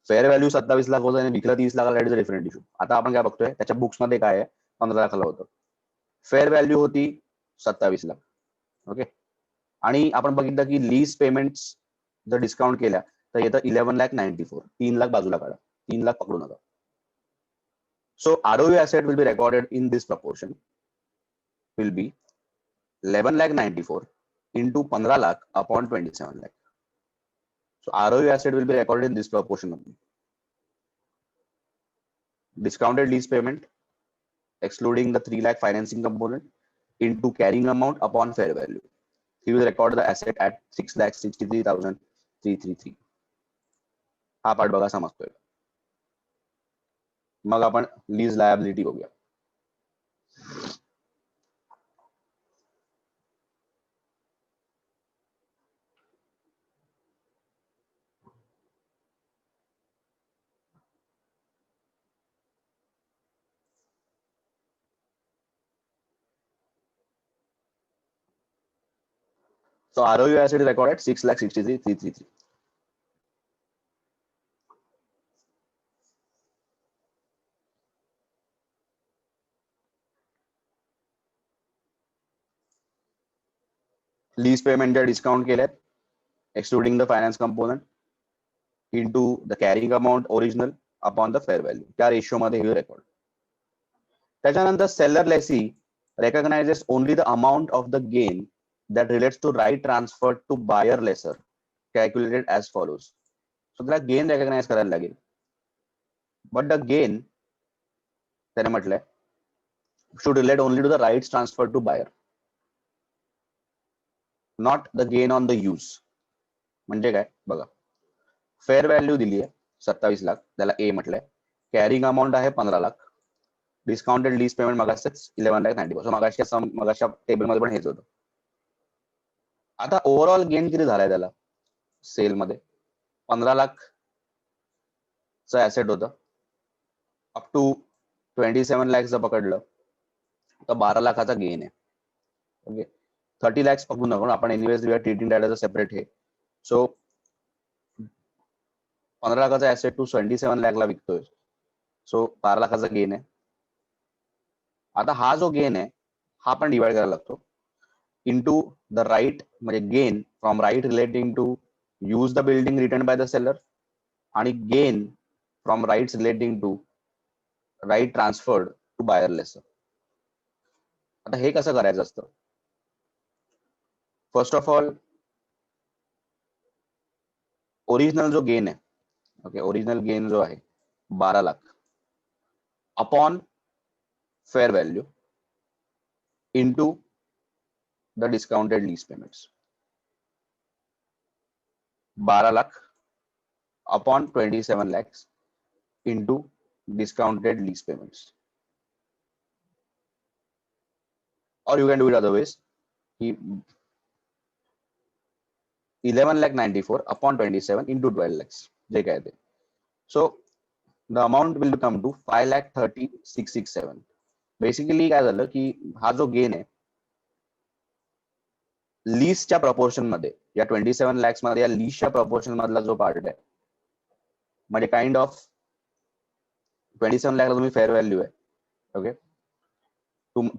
फेअर व्हॅल्यू 27 लाख होतं आणि विकलं 30 लाखाला, इज अ डिफरंट इश्यू. आता आपण काय बघतोय, त्याच्या बुक्स मध्ये काय आहे, 15 लाखाला होतं, फेअर व्हॅल्यू होती 27 लाख. ओके. आणि आपण बघितलं की लीज पेमेंट्स जर डिस्काउंट केल्या तर येतं 11,94,000. 3 लाख बाजूला काढा, 3 लाख पकडू नका. सो ROU asset will be recorded in this proportion will be 11,94,000 into 15 lakh upon 27 lakh. So ROU asset will be recorded in this proportion only. Discounted lease payment excluding the 3 lakh financing component into carrying amount upon fair value. He will record the asset at 6,63,333. हा part बघा समजतोय. मग आपण lease liability बघूया. So ROU asset is recorded 6,63,333. Lease payment J discount केलेत excluding the finance component into the carrying amount original upon the fair value. त्या ratio मध्ये हे record. त्याच्यानंतर seller lessee recognizes only the amount of the gain that relates to right transferred to buyer lessor calculated as follows. So त्याला gain recognize करायला लागेल. But the gain त्याने म्हटलंय should relate only to the rights transferred to buyer, not the gain on the use. म्हणजे काय बघा, fair value दिली आहे 27 लाख, त्याला ए म्हटलंय, कॅरिंग अमाऊंट आहे 15 लाख, डिस्काउंटेड लीज पेमेंट मगाशीच 11,94. सो मगाच्या टेबलमध्ये पण हेच होतं. आता ओव्हरऑल गेन किती झालाय त्याला सेल मध्ये 15 लाख चं ऍसेट होतं, अप टू 27 लॅक्सचं पकडलं तर 12 लाखाचा गेन आहे. ओके, 30 लॅक्स पकडू नको, आपण anyways we are treating that as a separate हे. सो 15 लाखाचा ऍसेट टू 27 लाखला विकतोय, सो 12 लाखाचा गेन आहे. आता हा जो गेन आहे हा पण डिवाइड करायला लागतो इंटू द राईट, म्हणजे gain from right relating to use the building return by the seller, आणि gain from rights relating to right transferred to buyer lessor. आता हे कसं करायचं असतं, फर्स्ट ऑफ ऑल ओरिजिनल जो गेन आहे, ओके, ओरिजिनल गेन जो आहे 12 lakh upon fair value into the discounted lease payments. 12 lakh upon 27 lakhs into discounted lease payments. Or you can do it other ways. 11,94 upon 27 into 12 lakhs. जे काय ते. So the amount will come to 5,30,667. Basically काय झालं की हा जो gain आहे लीजच्या proportion मध्ये, या 27 lakhs मध्ये या लीजच्या प्रपोर्शन मधला जो पार्ट आहे, म्हणजे काइंड ऑफ 27 लाखला तुम्ही फेअर व्हॅल्यू आहे, ओके,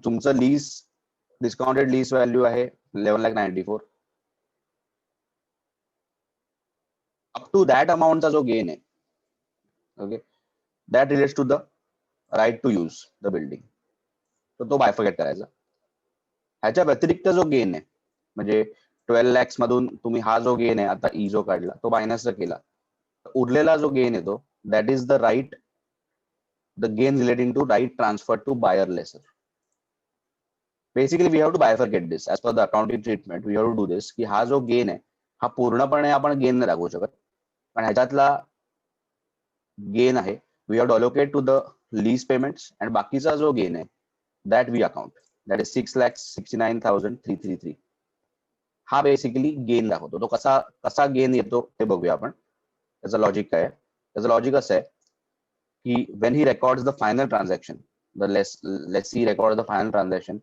तुमचं लीज डिस्काउंटेड लीज व्हॅल्यू आहे 11,94. अप टू दॅट अमाऊंटचा जो गेन आहे, okay, that relates to the right to use the building, तर तो बायफर्गेट करायचा. ह्याच्या व्यतिरिक्त जो गेन आहे, म्हणजे 12 lakhs मधून तुम्ही हा जो गेन आहे आता ई जो काढला तो मायनस केला, उरलेला जो गेन येतो that is the right, the gain relating to right transfer to buyer lessor. Basically we have to bifurcate this as per the accounting treatment. We have to do this की हा जो gain आहे हा पूर्णपणे आपण gain नाही दाखवू शकत, पण ह्याच्यातला गेन आहे we have to allocate to the lease payments, and बाकीचा जो गेन आहे that we account, that is 6,69,333. हा बेसिकली गेन दाखवतो. तो कसा गेन येतो ते बघूया आपण. त्याचं लॉजिक काय आहे, त्याचं लॉजिक असं आहे की when he records the final transaction, the lessee records the final transaction,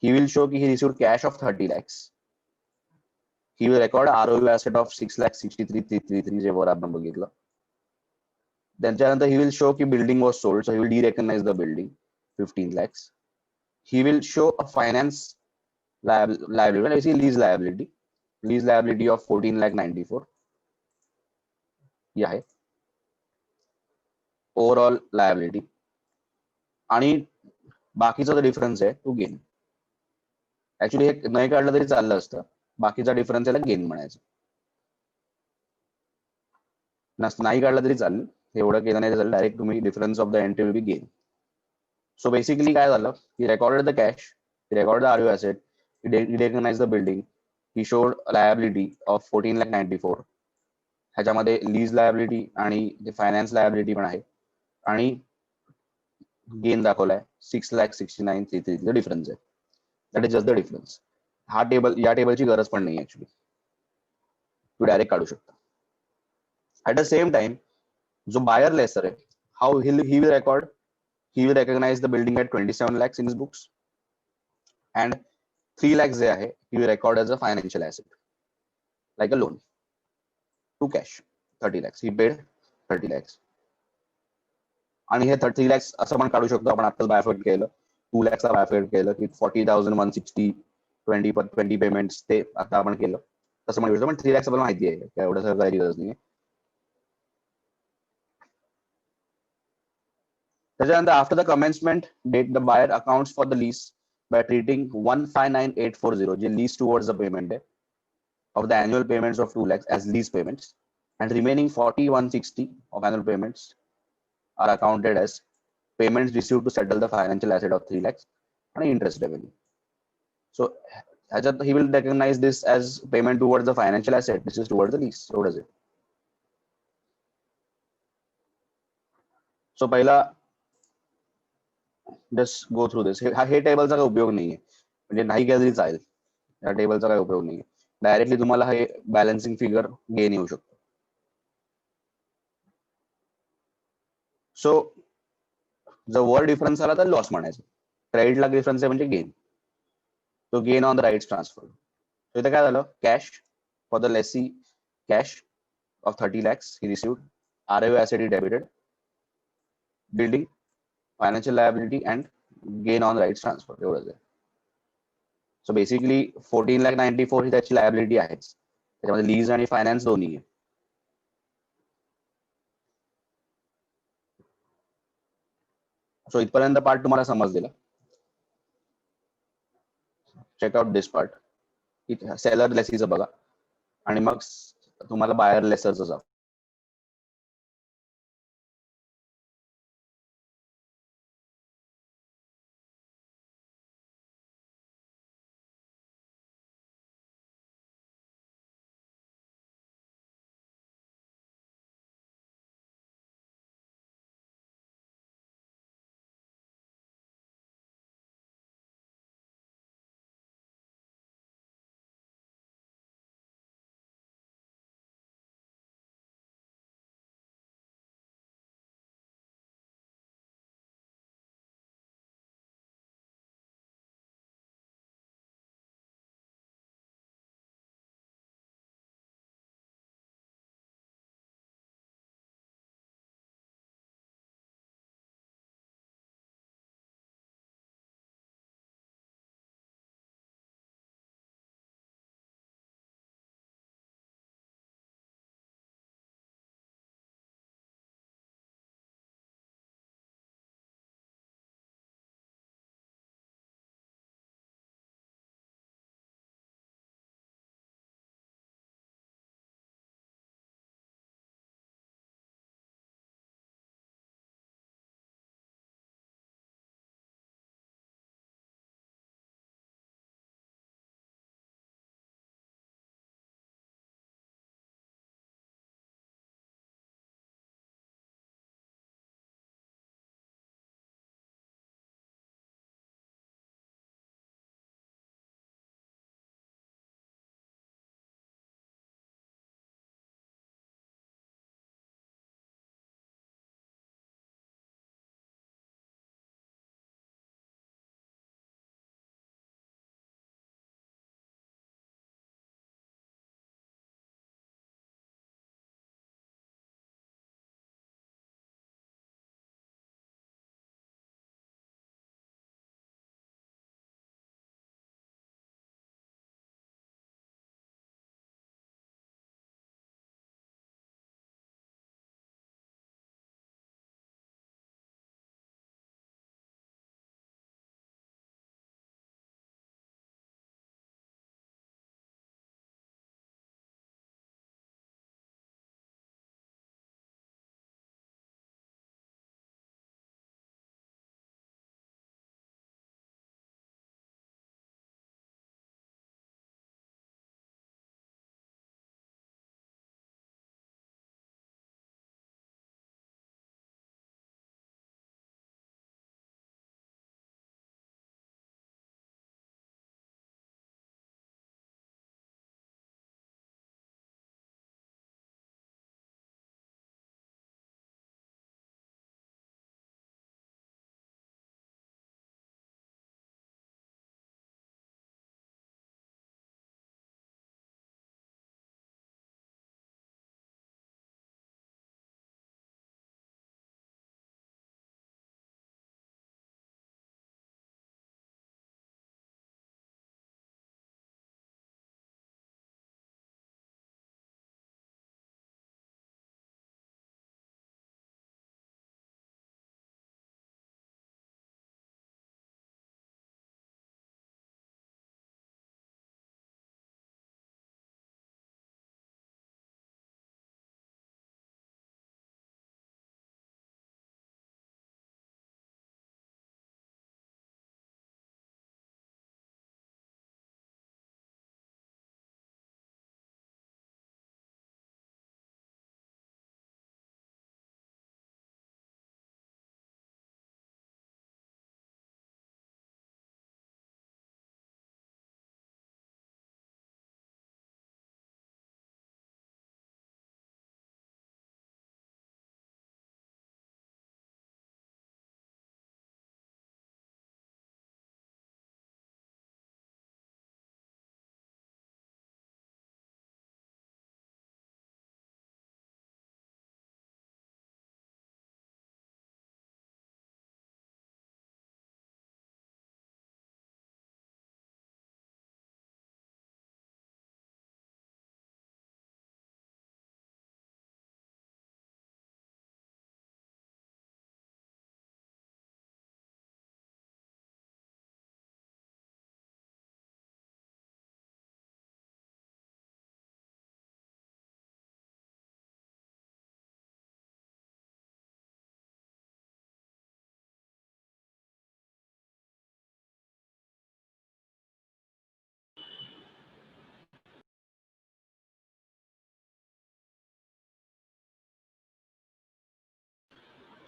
he will show he received cash of 30 lakhs. He will record ROU asset of 6,63,333 जे वर आपण बघितलं. त्याच्यानंतर he will show की building was sold, so he will de-recognize the building 15 lakhs. He will show a finance liability, basically lease liability of 14,94. ही आहे overall liability, आणि बाकीचा difference आहे to gain. Actually हे नाही काढलं तरी चाललं असतं, बाकीचा डिफरन्स याला गेन म्हणायचं, नाही काढलं तरी चालेल, एवढं केलं नाही चालेल, डायरेक्ट तुम्ही difference of the entry will be gain. So basically काय झालं, he recorded the cash, he record the RU asset, he recognize the building, he showed liability of 14,94. ह्याच्यामध्ये लीज लायबिलिटी आणि फायनान्स लायबिलिटी पण आहे, आणि gain दाखवलाय 6,69,333. Difference आहे, that is just the difference. हा टेबल, या टेबलची गरज पण नाही ऍक्च्युली, तू डायरेक्ट काढू शकता. ऍट द सेम टाइम जो बायर लेसर आहे, how he will record, he will recognize the building at 27 lakhs in his books, and 3 lakhs जे आहे he will record as a financial asset. like a loan to cash. 30 lakhs. He paid 30 lakhs. आणि हे 30 lakhs असं पण काढू शकतो आपण आत्ताच बायफर्ट केलं 2 lakhsला बायफर्ट केलं की 40,160 20 पेमेंट्स ते आता आपण केलं तसं म्हणू शकतो पण 3 lakhs आपल्याला माहिती आहे एवढं सगळं करायची गरज नाही त्याच्यानंतर after the commencement date the buyer accounts for the lease by treating 159840 जे lease towards the payment आहे of the annual payments of 2 lakhs as lease payments and remaining 4160 of annual payments are accounted as payments received to settle the financial asset of 3 lakhs and interest revenue. So he will recognize this as payment towards the financial asset. This is towards the lease. So does it. So पहिला just go through this. हे टेबलचा काही उपयोग नाहीये म्हणजे नाही केलं तरी चालेल या टेबलचा काही उपयोग नाहीये डायरेक्टली तुम्हाला हे बॅलन्सिंग फिगर गेन येऊ शकतो सो जर वर डिफरन्स आला तर लॉस म्हणायचं क्रेडिटला डिफरन्स आहे म्हणजे गेन तो gain on the rights transfer so इथे काय झालं cash for the lessee cash of 30 lakhs he received ROU asset he debited building financial liability and gain on rights transfer एवढंच आहे सो बेसिकली 14,94,000 ही त्याची liability आहेच त्याच्यामध्ये lease आणि finance दोन्ही आहे सो इथपर्यंत पार्ट तुम्हाला समजलेला चेकआउट दिस पार्ट सेलर लेसीचं बघा आणि मग तुम्हाला बायर लेसरचं जा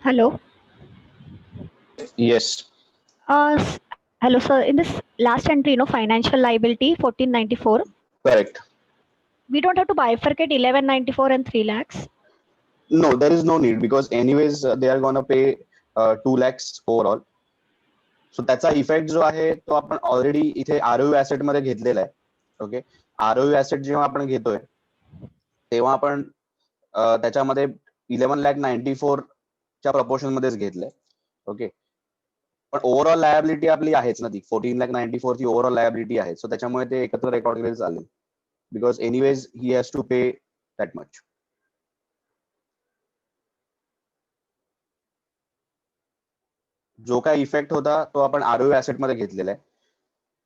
Hello. Yes, Hello, sir. In this last entry, financial liability 1494, correct. we don't have to bifurcate 1194 and 3 lakhs. No, there is no need because anyways they are gonna pay 2 lakhs overall. सो त्याचा effect जो आहे तो आपण already इथे आरओयू asset मध्ये घेतलेला आहे. Okay, आरओयू asset जेव्हा आपण घेतोय तेव्हा आपण त्याच्यामध्ये 11,94,000 च्या प्रपोर्शन मध्येच घेतलंय. ओके, पण ओव्हरऑल लायबिलिटी आपली आहेच ना, ती 14,94,000 ची ओव्हरऑल लायबिलिटी आहे. सो त्याच्यामुळे ते एकत्र रेकॉर्ड केले चालेल because anyways he has to pay that much. जो काय इफेक्ट होता तो आपण आरओयू ऍसेट मध्ये घेतलेला आहे.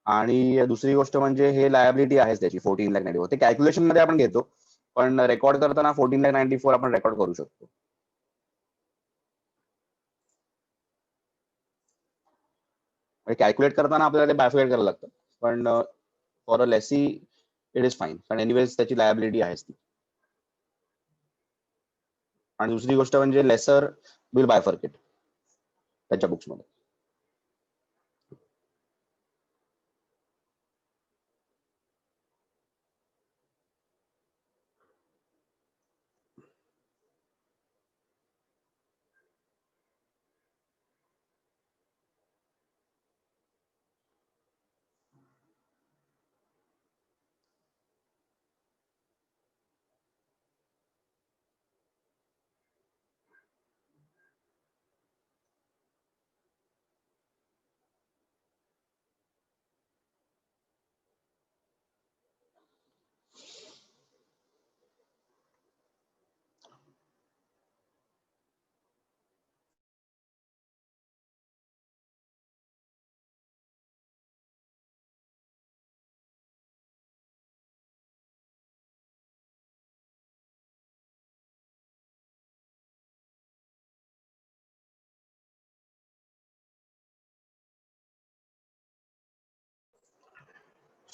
आणि दुसरी गोष्ट म्हणजे हे लायबिलिटी आहेच त्याची 14,94,000. ते कॅल्क्युलेशन मध्ये आपण घेतो, पण रेकॉर्ड करताना 14,94,000 आपण रेकॉर्ड करू शकतो. कॅल्क्युलेट करताना आपल्याला ते बायफिकेट करायला लागतं, पण for a lessee it is fine, कारण एनिवेज त्याची लायबिलिटी आहेच ती. आणि दुसरी गोष्ट म्हणजे लेसर विल बायफर्केट त्याच्या बुक्स मध्ये.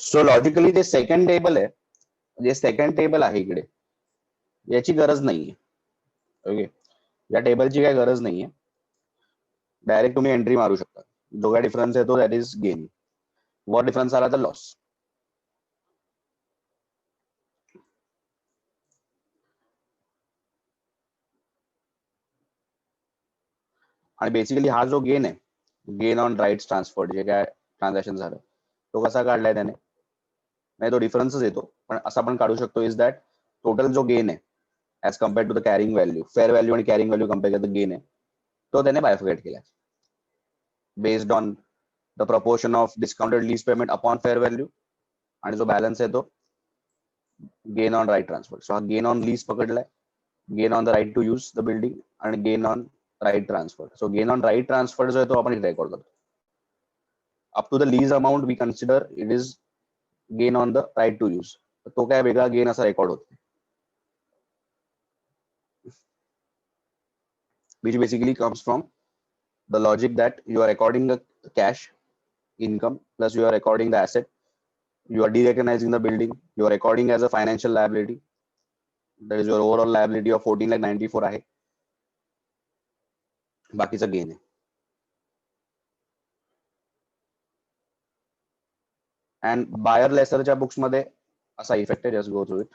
सो लॉजिकली जे सेकंड टेबल आहे, जे सेकंड टेबल आहे इकडे, याची गरज नाहीये. ओके, या टेबलची काही गरज नाहीये. डायरेक्ट तुम्ही एंट्री मारू शकता. जो काय डिफरन्स येतो that is gain. Were difference आला तर लॉस. आणि बेसिकली हा जो गेन आहे, गेन ऑन राईट्स ट्रान्सफर, जे काय ट्रान्झॅक्शन झालं, तो कसा काढलाय त्याने, नाही तो डिफरन्सच येतो, पण असा पण काढू शकतो इज दॅट टोटल जो गेन आहे as compare to the carrying value, fair value आणि कॅरिंग व्हॅल्यू कम्पेअर केलं गेन आहे, तो त्याने बायफिकेट केला based on the proportion of discounted lease payment upon fair value, आणि जो बॅलन्स आहे तो gain on right transfer. So हा गेन ऑन लीज पकडलाय, gain on the right to use the building आणि gain on right transfer. So gain on right transfer जो आहे तो आपण इथे रेकॉर्ड करतो. Up to the lease amount we consider it is gain on the right to use. तो काय वेगळा गेन असा रेकॉर्ड होतो, which basically comes from the logic that you are recording the cash income plus you are recording the asset, you are de-recognizing the building, you are recording as a financial liability, that is your overall liability of 14,94,000 आहे, बाकीचा gain आहे. And buyer लेसरच्या books मध्ये असा effect आहे, just go through it.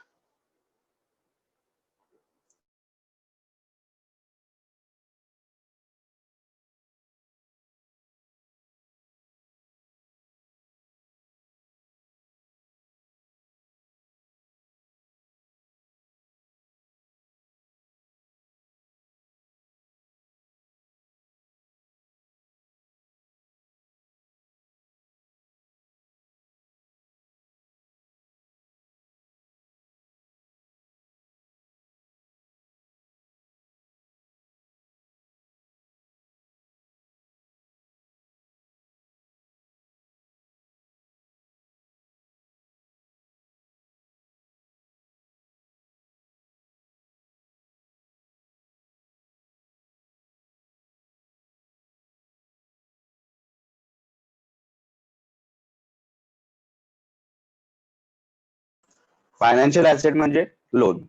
Financial asset म्हणजे loan.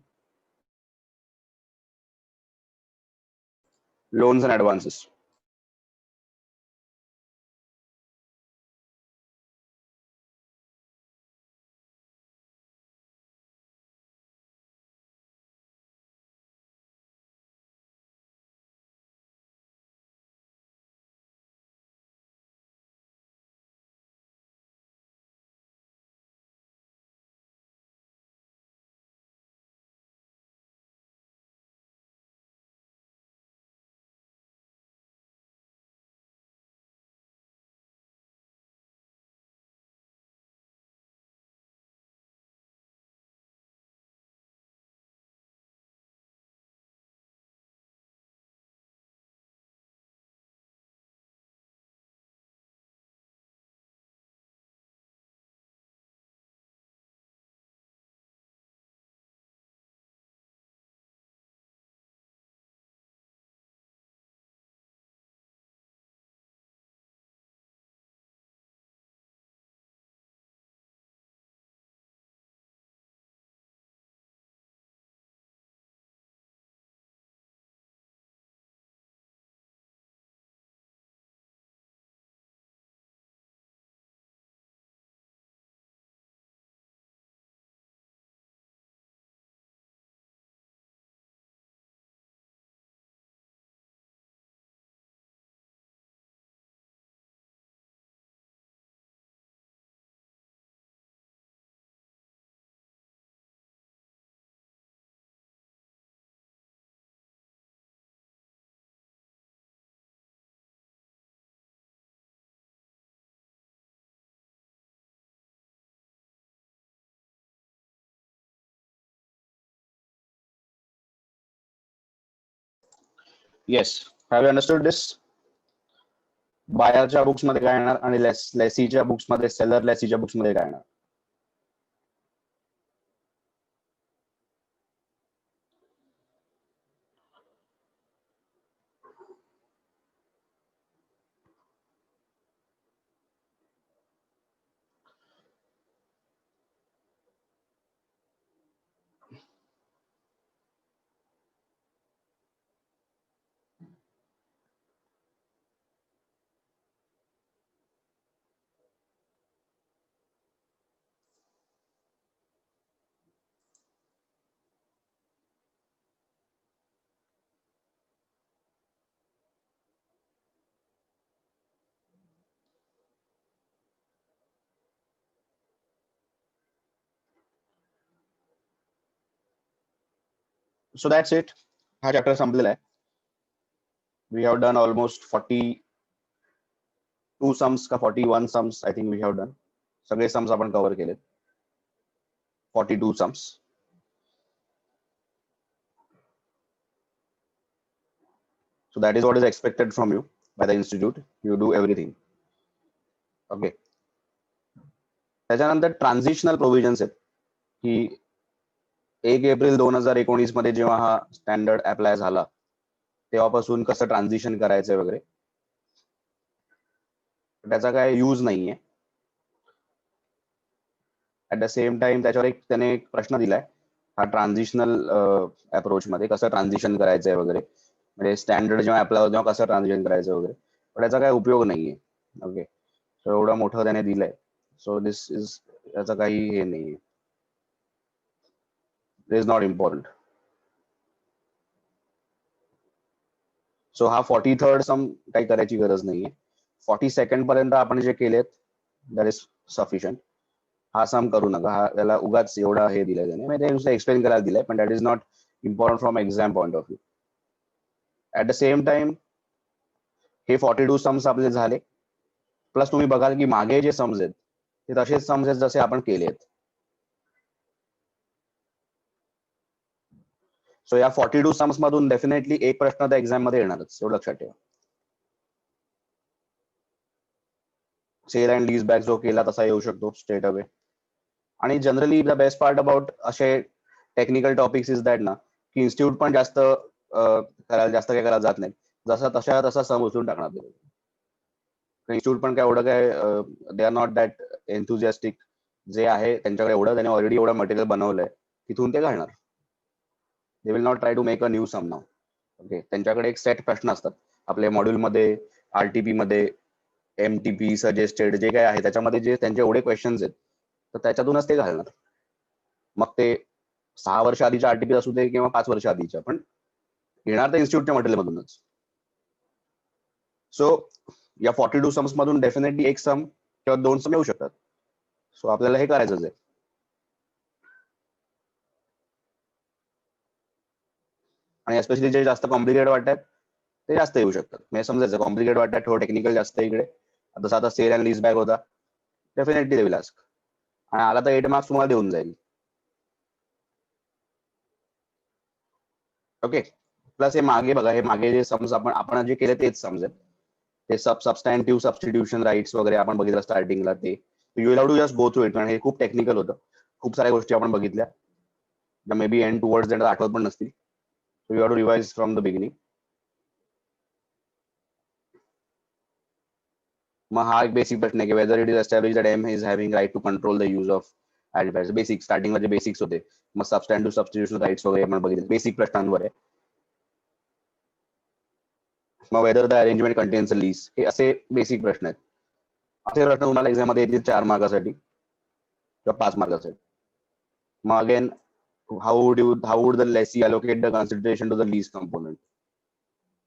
loans and advances. Yes. Have you understood this? बायरच्या बुक्स मध्ये काय येणार आणि लेसीच्या बुक्स मध्ये, सेलर लेसीच्या बुक्स मध्ये काय येणार? So that's it. हा चॅप्टर संपलेला आहे. We have done almost 42 sums का 41 sums I think we have done. सगळे सम्स आपण कव्हर केले. 42 sums. So that is what is expected from you by the institute. You do everything. Okay. त्याच्यानंतर ट्रान्झिशनल provisions आहेत की 1 April 2019 मध्ये जेव्हा हा स्टँडर्ड अप्लाय झाला तेव्हापासून कसं ट्रान्झिशन करायचंय वगैरे, त्याचा काय यूज नाहीये. ऍट द सेम टाइम त्याच्यावर त्याने एक प्रश्न दिलाय हा ट्रान्झिशनल अप्रोच मध्ये कसं ट्रान्झिशन करायचंय वगैरे, म्हणजे स्टँडर्ड जेव्हा अप्लाय होतो तेव्हा कसं ट्रान्झिशन करायचं वगैरे, पण त्याचा काय उपयोग नाहीये. ओके. सो एवढं मोठं त्याने दिलंय. सो दिस इज, त्याचा काही हे नाहीये. It is not important. So हा 43rd सम काही करायची गरज नाहीये. 42nd पर्यंत आपण जे केलेत दॅट इज सफिशियंट. हा सम करू नका. हा त्याला उगाच एवढा हे दिलंय त्याने, म्हणजे नुसतं एक्सप्लेन करायला दिलंय, पण that is not important from exam point of view. At the same time हे 42 सम्स आपले झाले, प्लस तुम्ही बघाल की मागे जे सम्स आहेत ते तसेच सम्स आहेत जसे आपण केलेत. सो या 42 सम्स मधून डेफिनेटली एक प्रश्न त्या एक्झाम मध्ये येणारच, एवढं लक्षात ठेवा. सेल अँड लीज बॅक जो केला तसा येऊ शकतो स्ट्रेट अवे. आणि generally the best part about असे टेक्निकल टॉपिक्स इज दॅट ना की इन्स्टिट्यूट पण जास्त काय करायला जात नाही. जसा तसा सम उचलून टाकणार. इन्स्टिट्यूट पण काय एवढं काय, they are not that enthusiastic. जे आहे त्यांच्याकडे एवढं, त्याने ऑलरेडी एवढं मटेरियल बनवलंय, तिथून ते घालणार. They will not try to make a new sum now. Okay, त्यांच्याकडे एक सेट प्रश्न असतात आपल्या मॉड्यूलमध्ये, RTP मध्ये, MTP सजेस्टेड जे काय आहे त्याच्यामध्ये जे त्यांचे एवढे क्वेश्चन्स आहेत तर त्याच्यातूनच ते घालणार. मग ते 6 वर्ष आधीच्या RTP असू दे किंवा 5 वर्ष आधीच्या, पण येणार तर इन्स्टिट्यूटच्या मटेरियल मधूनच. सो या 42 सम्स मधून डेफिनेटली एक सम किंवा 2 सम येऊ शकतात. सो आपल्याला हे करायचंच आहे. आणि एस्पेशली जे जास्त कॉम्प्लिकेटेड वाटतात ते जास्त येऊ शकतात. म्हणजे समजायचं कॉम्प्लिकेटेड वाटतात, थोडं टेक्निकल जास्त इकडे. जसं आता सेल अँड लीज बॅक होता, डेफिनेटली दे विल आस्क. आणि आला तर 8 मार्क्स तुम्हाला देऊन जाईल. ओके, प्लस हे मागे बघा, हे मागे जे सम्स आपण जे केले तेच सम्स आहेत. ते सबस्टॅन्टिव्ह सबस्टिट्यूशन राईट्स वगैरे आपण बघितलं स्टार्टिंगला. ते you have to just go through it, कारण हे खूप टेक्निकल होतं. खूप साऱ्या गोष्टी आपण बघितल्या ज्या maybe and towards end आठवत पण नसतील. So you have to revise from the beginning. मग हा एक बेसिक प्रश्न आहे की whether it is establish that M is having right to control the use of identifiers. Basic स्टार्टिंगला जे बेसिक्स होते. मग सबस्टॅन्टिव्ह सबस्टिट्यूशन राईट्स वगैरे आपण बघितले, बेसिक प्रश्नांवर आहे. मग whether the arrangement contains a lease, हे असे बेसिक प्रश्न आहेत. असे प्रश्न तुम्हाला एक्झाम मध्ये येतील 4 मार्कासाठी किंवा 5 मार्कासाठी. मग again how would the lessee allocate the consideration to the lease component.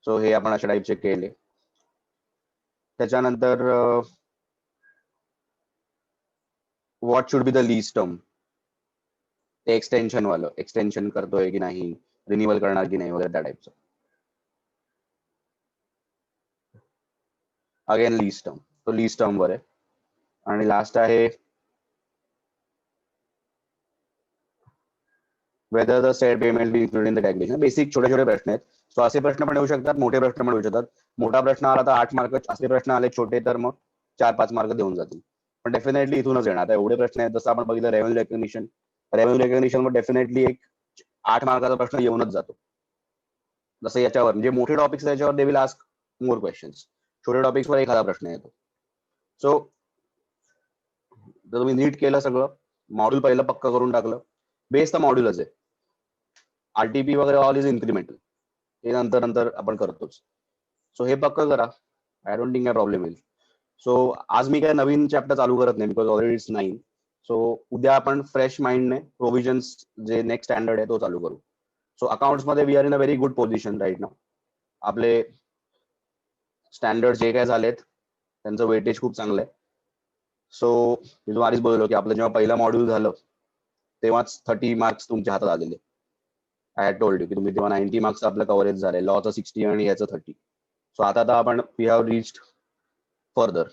सो हे आपण अशा टाईपचे केले. त्याच्यानंतर what should be the lease term, ते एक्सटेन्शन वालं, एक्सटेन्शन करतोय की नाही, रिन्युअल करणार की नाही वगैरे त्या टाईपचं. अगेन लीज टर्म, तो लीज टर्म वर आहे. आणि लास्ट आहे whether the said payment be included in the calculation. Basic छोटे छोटे प्रश्न आहेत. सो असे प्रश्न पण येऊ शकतात, मोठे प्रश्न पण येऊ शकतात. मोठा प्रश्न आला तर 8 मार्क, असे प्रश्न आले छोटे तर मग 4-5 मार्क देऊन जातील. पण डेफिनेटली इथूनच येणार. आता एवढे प्रश्न आहेत, जसं आपण बघितलं revenue recognition, revenue recognition were definitely एक 8 मार्काचा प्रश्न येऊनच जातो. जसं याच्यावर म्हणजे मोठे टॉपिक्स त्याच्यावर they will ask more questions, छोटे टॉपिक्स वर एखादा प्रश्न येतो. सो जर तुम्ही नीट केलं सगळं, मॉड्यूल पहिलं पक्क करून टाकलं, बेस तर मॉड्यूलच आहे. RTP वगैरे ऑल इज इन्क्रीमेंटल, हे नंतर नंतर आपण करतोच. सो हे पक्क करा, आय डोंट थिंक काय प्रॉब्लेम येईल. सो आज मी काय नवीन चॅप्टर चालू करत नाही, बिकॉज ऑलरेडी इट्स 9. सो उद्या आपण फ्रेश माइंडने प्रोव्हिजन्स जे नेक्स्ट स्टँडर्ड आहे तो चालू करू. सो अकाउंट्स मध्ये we are in a very good position right now. आपले स्टँडर्ड जे काय झालेत त्यांचं वेटेज खूप चांगलं आहे. सो मी तुम्हाला आधीच बोललो की आपलं जेव्हा पहिलं मॉड्यूल झालं तेव्हाच 30 मार्क्स तुमच्या हातात आलेले. आय हॅड टोल्ड यू की तुम्ही तेव्हा 90 मार्क्स आपलं कव्हरेज झालंय, लॉचं 60 आणि याचं 30. सो आता तर आपण we have reached further.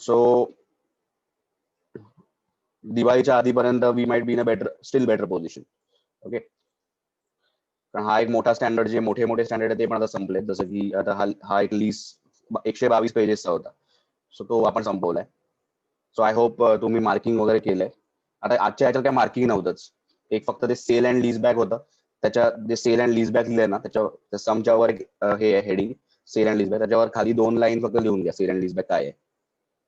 So दिवाळीच्या आधीपर्यंत we might be in a still better position. Okay, कारण हा एक मोठा स्टँडर्ड, जे मोठे मोठे स्टँडर्ड आहे ते पण आता संपलेत. जसं की आता हा एक लीज 122 पेजेसचा होता, सो तो आपण संपवलाय. सो आय होप तुम्ही मार्किंग वगैरे केलंय. आता आजच्या ह्याच्यात काय मार्किंग नव्हतंच, एक फक्त ते सेल अँड लीज बॅक होतं. त्याच्या जे सेल अँड लीज बॅक लिहिलंय ना, त्याच्या समच्या वर हे heading sale and lease back, त्याच्यावर खाली 2 लाईन फक्त लिहून घ्या सेल अँड लीज बॅक काय आहे.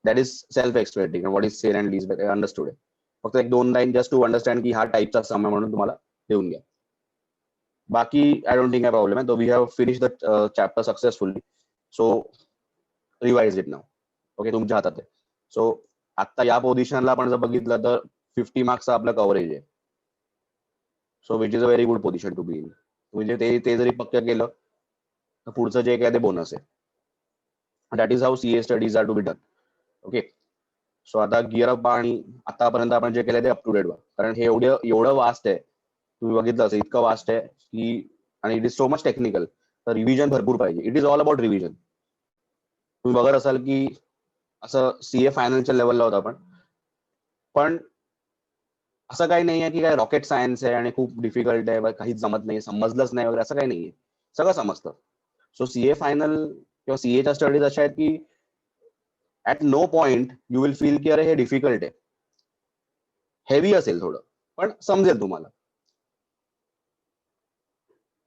That is self explanatory. What is sale and lease back understood आहे. फक्त एक 2 लाईन जस्ट टू अंडरस्टँड की हा टाईपचा सम आहे म्हणून तुम्हाला लिहून घ्या. बाकी आय डोंट थिंक काय प्रॉब्लेम आहे. तो we have finish the chapter successfully. So revise it now. Okay, तुमच्या हातात आहे. सो आता या पोझिशनला आपण जर बघितलं तर 50 मार्क्सचं आपलं कव्हरेज आहे. So which is a very good position to be in. म्हणजे ते जरी पक्क केलं तर पुढचं जे काय ते बोनस आहे. That is how CA studies are to be done. Okay, so आता गिअर अप आणि आतापर्यंत आपण जे केलं ते अप टू डेट व्हा, कारण हे एवढं वास्ट आहे. तुम्ही बघितलं असेल इतकं वास्ट आहे की, आणि it is so much technical, तर रिव्हिजन भरपूर पाहिजे. It is all about revision. तुम्ही बघत असाल की असं CA फायनलच्या लेवलला होता आपण, पण असं काही नाही आहे की काय रॉकेट सायन्स आहे आणि खूप डिफिकल्ट आहे, काहीच जमत नाही, समजलंच नाही वगैरे, असं काही नाहीये. सगळं समजतं. सो CA फायनल किंवा CAच्या स्टडीज अशा आहेत की at no point you will feel की अरे हे डिफिकल्ट आहे. हेवी असेल थोडं, पण समजेल तुम्हाला.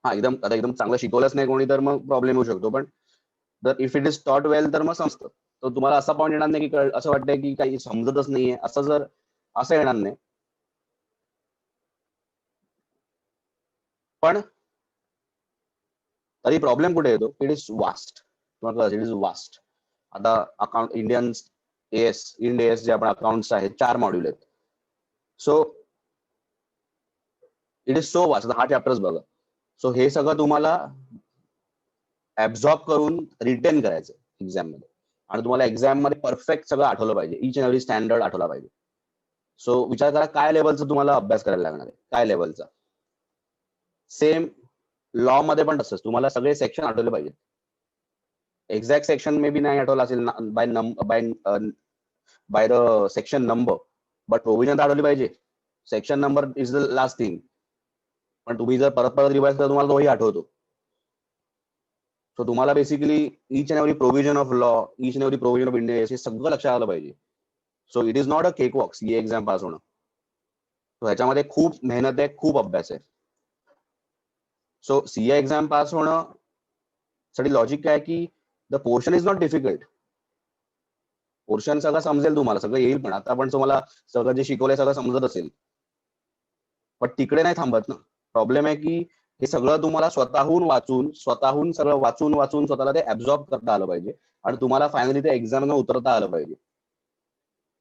हा एकदम चांगलं शिकवलंच नाही कोणी तर मग प्रॉब्लेम होऊ शकतो, पण जर if it is taught well तर मग समजतं. तर तुम्हाला असा पॉईंट येणार नाही की असं वाटतंय की काही समजतच नाहीये, असं येणार नाही. पण तरी प्रॉब्लेम कुठे येतो? It is vast. तुम्हाला इट इज वास्ट. आता अकाउंट इंडियन इंड एस जे आपण अकाउंट्स आहेत 4 मॉड्यूल आहेत. सो इट इज सो वास्ट. हा चॅप्टर्स बघा. सो हे सगळं तुम्हाला ऍब्झॉर्ब करून रिटेन करायचं एक्झाम मध्ये, आणि तुम्हाला एक्झाम मध्ये परफेक्ट सगळं आठवलं पाहिजे. इच अँड एव्हरी स्टँडर्ड आठवला पाहिजे. सो विचार करा काय लेवलचा तुम्हाला अभ्यास करायला लागणार आहे, काय लेवलचा. सेम लॉ मध्ये पण तसंच तुम्हाला सगळे सेक्शन आठवले पाहिजे. एक्झॅक्ट सेक्शन मे बी नाही आठवला असेल by the section number, but provision आठवली पाहिजे. Section number is the last thing, पण तुम्ही जर परत परत रिवाइज करा तुम्हाला तोही आठवतो. सो तुम्हाला basically each and every provision of law, each and every provision of India हे सगळं लक्षात आलं पाहिजे. So it is not a cake walk सीए एक्झाम पास होणं. सो ह्याच्यामध्ये खूप मेहनत आहे, खूप अभ्यास आहे. सो सीए एक्झाम पास होणं साठी लॉजिक काय की the portion is not difficult. Portion सगळं समजेल तुम्हाला, सगळं येईल, पण आता पण तुम्हाला सगळं जे शिकवलंय सगळं समजत असेल, पण तिकडे नाही थांबत ना. प्रॉब्लेम आहे की हे सगळं तुम्हाला स्वतःहून सगळं वाचून स्वतःला ते ऍब्झॉर्ब करता आलं पाहिजे, आणि तुम्हाला फायनली ते एक्झाम उतरता आलं पाहिजे.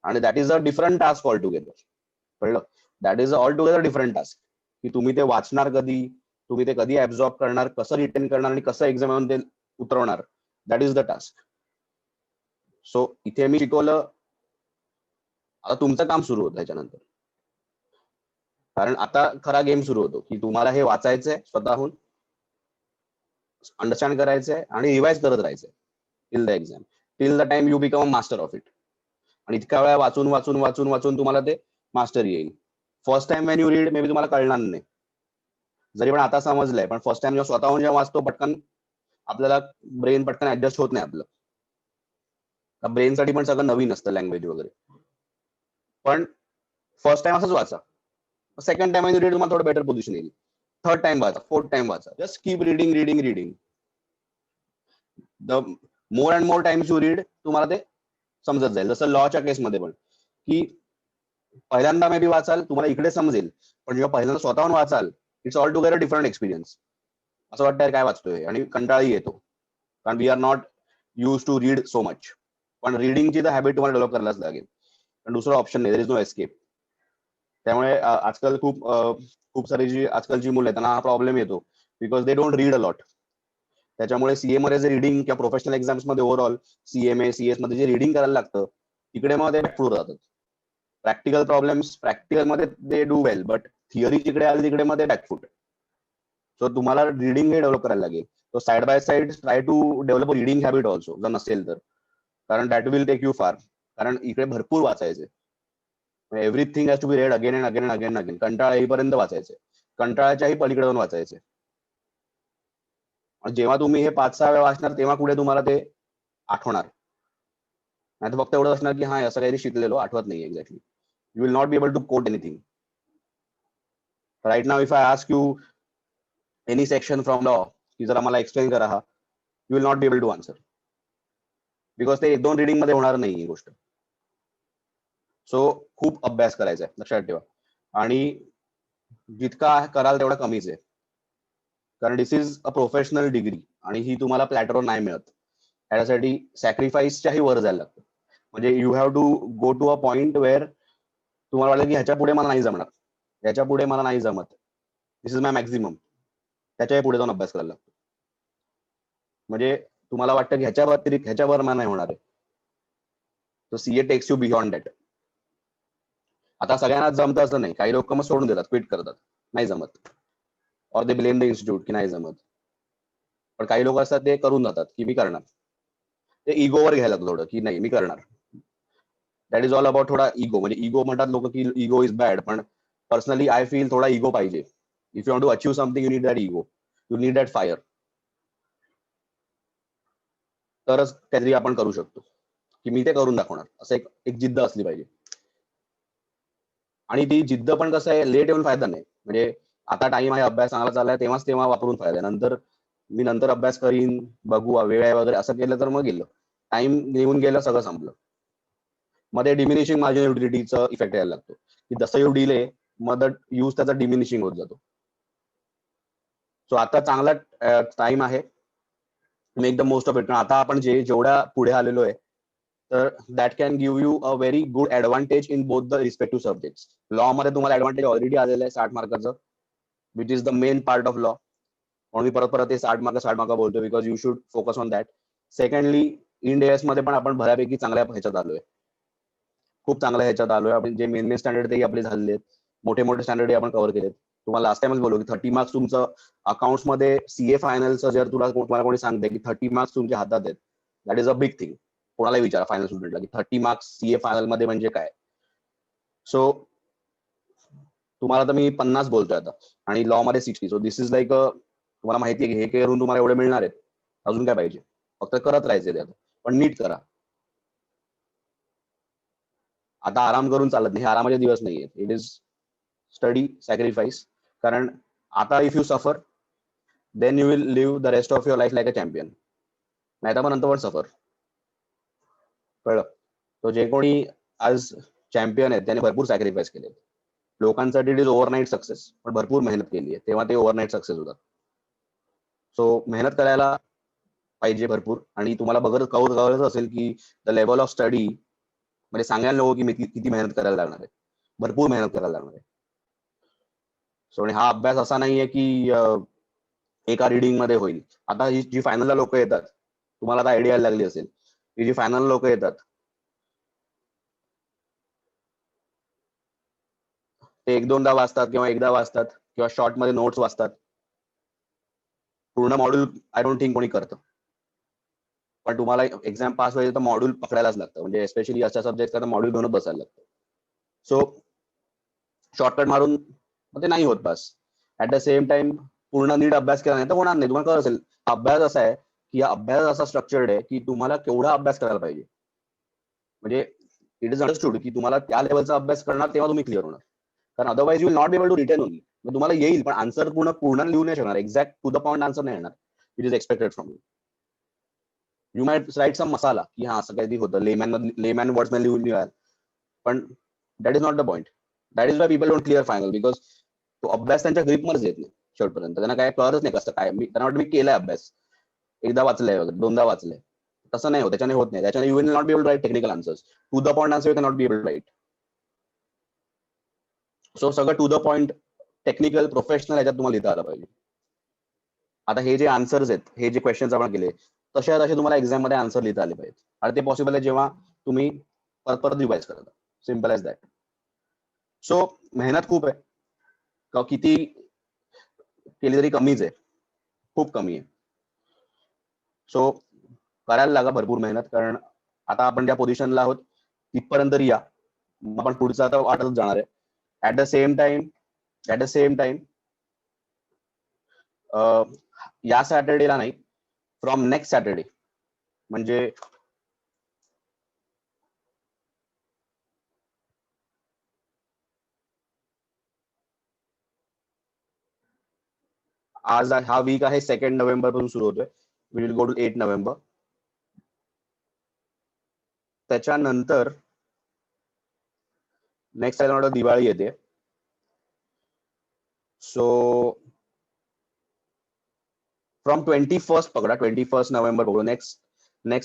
आणि that is a different task altogether. कळलं? That is a all together different task की तुम्ही ते वाचणार कधी, तुम्ही ते कधी ऍब्झॉर्ब करणार, कसं रिटेन करणार, आणि कसं एक्झाम ते उतरवणार. That is the task. So इथे मी शिकवलं, आता तुमचं काम सुरू होतं त्याच्यानंतर. कारण आता खरा गेम सुरू होतो की तुम्हाला हे वाचायचंय, स्वतःहून अंडरस्टँड करायचंय आणि रिवाइज करत राहायचंय till the exam, till the time you become a master of it. आणि इतक्या वेळा वाचून तुम्हाला ते मास्टर येईल. First time when you read may be तुम्हाला कळणार नाही, जरी पण आता समजलंय, पण फर्स्ट टाइम जेव्हा स्वतःहून जेव्हा वाचतो पटकन आपल्याला ब्रेन पटकन ऍडजस्ट होत नाही. आपलं ब्रेन साठी पण सगळं नवीन असतं, लँग्वेज वगैरे. पण फर्स्ट टाइम असंच वाचा, सेकंड टाइम रीड तुम्हाला थोडं बेटर पोझिशन येईल, थर्ड टाइम वाचा, फोर्थ टाइम वाचा, just keep reading. The more and more times you read तुम्हाला ते समजत जाईल. जसं लॉच्या केसमध्ये पण की पहिल्यांदा मे बी वाचाल तुम्हाला इकडे समजेल, पण जेव्हा पहिल्यांदा स्वतःहून वाचाल it's all together different experience. असं वाटतं काय वाचतोय, आणि कंटाळी येतो, कारण we are not use to read so much. पण रिडिंगची तर हॅबिट तुम्हाला डेव्हलप करायलाच लागेल, पण दुसरं ऑप्शन नाही, देयर इज नो एस्केप. त्यामुळे आजकाल खूप सारी जी आजकालची मुलं आहेत त्यांना हा प्रॉब्लेम येतो, because they don't read a lot. त्याच्यामुळे सीए मध्ये जे रिडिंग किंवा प्रोफेशनल एक्झाम्स मध्ये ओव्हरऑल सीएमए सीएस मध्ये जे रिडिंग करायला लागतं तिकडे मग ते बॅकफूट जातात. प्रॅक्टिकल प्रॉब्लेम्स प्रॅक्टिकल मध्ये they do well, but theory जिकडे आली तिकडे मध्ये बॅकफूट. सो तुम्हाला रिडिंग हे डेव्हलप करायला लागेल. So side by side try to develop reading habit also, जर नसेल तर, कारण that will take you far. कारण इकडे भरपूर वाचायचे, everything has to be read again and again and again again. कंटाळा येईपर्यंत वाचायचे, कंटाळाच्याही पलीकडे जाऊन वाचायचे. जेव्हा तुम्ही हे 5-6 वेळा वाचणार तेव्हा कुठे तुम्हाला ते आठवणार. नाही तर फक्त एवढं असणार की हा असं काही शिकलेलो, आठवत नाही exactly. You will not be able to quote anything. Right now if I ask you any section from law की जरा मला एक्सप्लेन करा हा, you will not be able to answer, because ते 1-2 रिडिंग मध्ये होणार नाही ही गोष्ट. सो खूप अभ्यास करायचा आहे, लक्षात ठेवा. आणि जितका कराल तेवढा कमीच आहे, कारण this is a professional degree आणि ही तुम्हाला प्लॅटरवर नाही मिळत. त्यासाठी सॅक्रिफाईसच्याही वर जायला लागतं. म्हणजे you have to go to a point where तुम्हाला वाटलं की ह्याच्या पुढे मला नाही जमणार, ह्याच्या पुढे मला नाही जमत, दिस इज माय मॅक्झिमम, त्याच्या पुढे जाऊन अभ्यास करायला लागतो. म्हणजे तुम्हाला वाटतं की ह्याच्यावर मला नाही होणार आहे, तर CA takes you beyond that. आता सगळ्यांना जमतं असं नाही, काही लोक मग सोडून देतात, क्विट करतात, नाही जमत, और दे ब्लेम द इन्स्टिट्यूट की नाही जमत. पण काही लोक असतात ते करून जातात की मी करणार, ते इगोवर घ्यायला थोडं की नाही मी करणार. दॅट इज ऑल अबाउट थोडा इगो. म्हणजे इगो म्हणतात लोक की इगो इज बॅड, पण पर्सनली आय फील थोडा इगो पाहिजे. If you want to achieve something you need that ego, you need that fire, तरच काहीतरी आपण करू शकतो की मी ते करून दाखवणार, असं एक जिद्द असली पाहिजे. आणि ती जिद्द पण कसं आहे, लेट येऊन फायदा नाही. म्हणजे आता टाइम आहे, अभ्यास चांगला चाललाय, तेव्हा वापरून फायदा आहे. नंतर अभ्यास करीन, बघू वेळ आहे वगैरे असं केलं तर मग गेलं, टाइम निघून गेलं, सगळं संपलं. मध्ये डिमिनिशिंग मार्जिनल युटिलिटीचा इफेक्ट यायला लागतो की जसं यू डिले मग यूज त्याचा डिमिनिशिंग होत जातो. सो आता चांगला टाइम आहे, make the most of it. कारण आता आपण जेवढ्या पुढे आलेलो आहे, तर that can give you a very good advantage in both the respective subject. Law मध्ये तुम्हाला ऍडव्हान्टेज ऑलरेडी आलेलं आहे 60 मार्काचं, which is the main part of law. म्हणून मी परत परत ते 60 मार्क बोलतो, because you should focus on that. Secondly, end S मध्ये पण आपण बऱ्यापैकी चांगल्या ह्याच्यात आलोय, खूप चांगल्या ह्याच्यात आलोय आपण. जे मेन स्टँडर्ड तेही आपले झालेले आहेत, मोठे मोठे स्टँडर्ड आपण कव्हर केलेत. तुम्हाला लास्ट टाइमच बोललो की 30 मार्क्स तुमचं अकाउंट्स मध्ये सीए फायनलचं जर तुम्हाला कोणी सांगते की 30 मार्क्स तुमच्या हातात आहेत, that is a big thing. कोणालाही विचारा फायनल स्टुडंटला की 30 मार्क्स सीए फायनल मध्ये म्हणजे काय. सो तुम्हाला तर मी 50 बोलतोय आता, आणि लॉ मध्ये 60. सो दिस इज लाईक तुम्हाला माहिती आहे की हे करून तुम्हाला एवढे मिळणार आहेत, अजून काय पाहिजे, फक्त करत राहायचे ते. आता पण नीट करा. आता आराम करून चालत नाही, हे आरामाचे दिवस नाहीये. It is study, sacrifice. कारण आता if you suffer, then you will live the rest of your life like a champion. नाही तर मग नंतर पण सफर. कळलं? तो जे कोणी आज चॅम्पियन आहेत त्याने भरपूर सॅक्रिफाईस केले. लोकांसाठी इट इज ओव्हरनाईट सक्सेस, पण भरपूर मेहनत केली आहे, तेव्हा ते ओव्हरनाईट सक्सेस होतात. सो मेहनत करायला पाहिजे भरपूर. आणि तुम्हाला कळत असेल की द लेवल ऑफ स्टडी, म्हणजे सांगायला नको की मी किती मेहनत करायला लागणार आहे, भरपूर मेहनत करायला लागणार आहे. सो आणि हा अभ्यास असा नाहीये की एका रिडिंग मध्ये होईल. आता ही जी फायनलला लोक येतात, तुम्हाला आता आयडिया लागली असेल, ही जी फायनल लोक येतात ते 1-2दा वाचतात किंवा एकदा वाचतात किंवा शॉर्ट मध्ये नोट्स वाचतात. पूर्ण मॉड्यूल आय डोंट थिंक कोणी करतं. पण तुम्हाला एक्झाम पास व्हायचं तर मॉड्यूल पकडायलाच लागतं, म्हणजे स्पेशली अशा सब्जेक्ट तर मॉड्यूल घेऊनच बसायला लागतं. सो शॉर्टकट मारून ते नाही होत पास. ऍट द सेम टाइम पूर्ण नीट अभ्यास केला नाही तर होणार नाही. तुम्हाला कळत असेल अभ्यास असा आहे की अभ्यास असा स्ट्रक्चर्ड आहे की तुम्हाला केवढा अभ्यास करायला पाहिजे. म्हणजे इट इज अंडरस्टूड की तुम्हाला त्या लेवलचा अभ्यास करणार तेव्हा तुम्ही क्लिअर होणार. कारण otherwise you will not be able to return only. तुम्हाला येईल पण आन्सर पूर्ण लिहू नाही शकणार, exact to the point answer नाही येणार it is expected from you. You might write some masala की हा असं काही होतं, लेमॅन वर्ड्स मध्ये लिहून लिहाल, पण that is not the point. That is Y people don't clear final, because तो अभ्यास त्यांच्या ग्रीपमध्येच येत नाही शेवटपर्यंत. त्यांना काय कळतच नाही कसं काय. त्यांना वाटतं मी केलाय अभ्यास, एकदा वाचलंय वगैरे, 2दा वाचलंय. तसं नाही होत, त्याच्याने होत नाही. त्याच्याने you will not be able to write technical answers. To the point answer you can not be able to write. So सगळं to the point, technical, professional ह्याच्यात तुम्हाला लिहिता आलं पाहिजे. आता हे जे आन्सर्स आहेत, हे जे क्वेश्चन्स आपण केले, तसे तुम्हाला एक्झाम मध्ये आन्सर लिहिता आले पाहिजे. आणि ते पॉसिबल आहे जेव्हा तुम्ही परत परत रिवाइज करता. Simple as that. सो मेहनत खूप आहे, किती केली तरी कमीच आहे, खूप कमी आहे. सो करायला लागा भरपूर मेहनत, कारण आता आपण ज्या पोझिशनला आहोत तिथपर्यंत तरी या, आपण पुढचं आता वाटतच जाणार आहे. ऍट द सेम टाइम या सॅटर्डेला नाही, फ्रॉम नेक्स्ट सॅटर्डे, म्हणजे आज हा वीक आहे 2 नोव्हेंबर पासून सुरू होतोय. We will go to 8 November. त्याच्यानंतर नेक्स्ट टाइम दिवाळी येते. सो फ्रॉम 21 पकडा, 21 नोव्हेंबर बघू. नेक्स्ट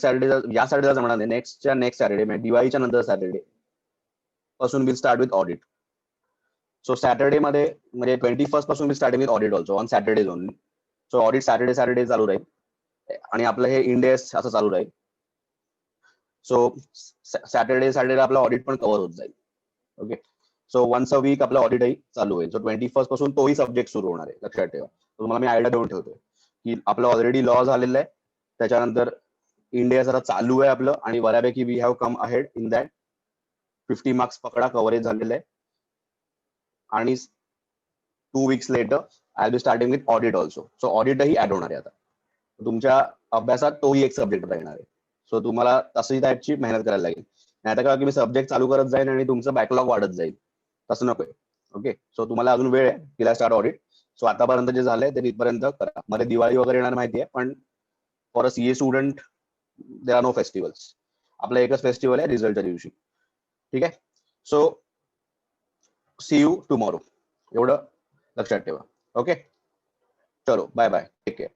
सॅटर्डे, या सॅटर्डेला जमणार नाही, नेक्स्ट सॅटर्डे म्हणजे दिवाळीच्या नंतर सॅटर्डे पासून will start with audit. So Saturday मध्ये म्हणजे 21 पासून will start with audit also on Saturdays only. So audit Saturday चालू राहील आणि आपलं हे इंडेस असं चालू राहील. सो सॅटर्डेला आपलं ऑडिट पण कव्हर होत जाईल. Okay. So once a week आपलं ऑडिटही चालू होईल. सो 21 पासून तोही सब्जेक्ट सुरू होणार आहे, लक्षात ठेवा. तुम्हाला मी आयडिया देऊन ठेवतोय की आपलं ऑलरेडी लॉ झालेलं आहे, त्याच्यानंतर इंडिया जरा चालू आहे आपलं, आणि बऱ्यापैकी we have come ahead in that. 50 marks पकडा कव्हरेज झालेलं आहे. आणि 2 weeks later I be starting with audit also. So ऑडिटही ऍड होणार आहे आता तुमच्या अभ्यासात, तोही एक सब्जेक्ट राहणार आहे. सो तुम्हाला तशी टाईपची मेहनत करायला लागेल. नाही तर काय की मी सब्जेक्ट चालू करत जाईल आणि तुमचं बॅकलॉग वाढत जाईल, तसं नकोय. ओके. सो तुम्हाला अजून वेळ आहे तिला स्टार्ट ऑडिट. सो आतापर्यंत जे झालंय ते तिथपर्यंत करा. मध्ये दिवाळी वगैरे येणार माहिती आहे, पण for a CA student there are no festivals. आपलं एकच फेस्टिवल आहे रिझल्टच्या दिवशी. ठीक आहे. सो सी यू टुमॉरो, एवढं लक्षात ठेवा. ओके, चलो बाय बाय, टेक केअर.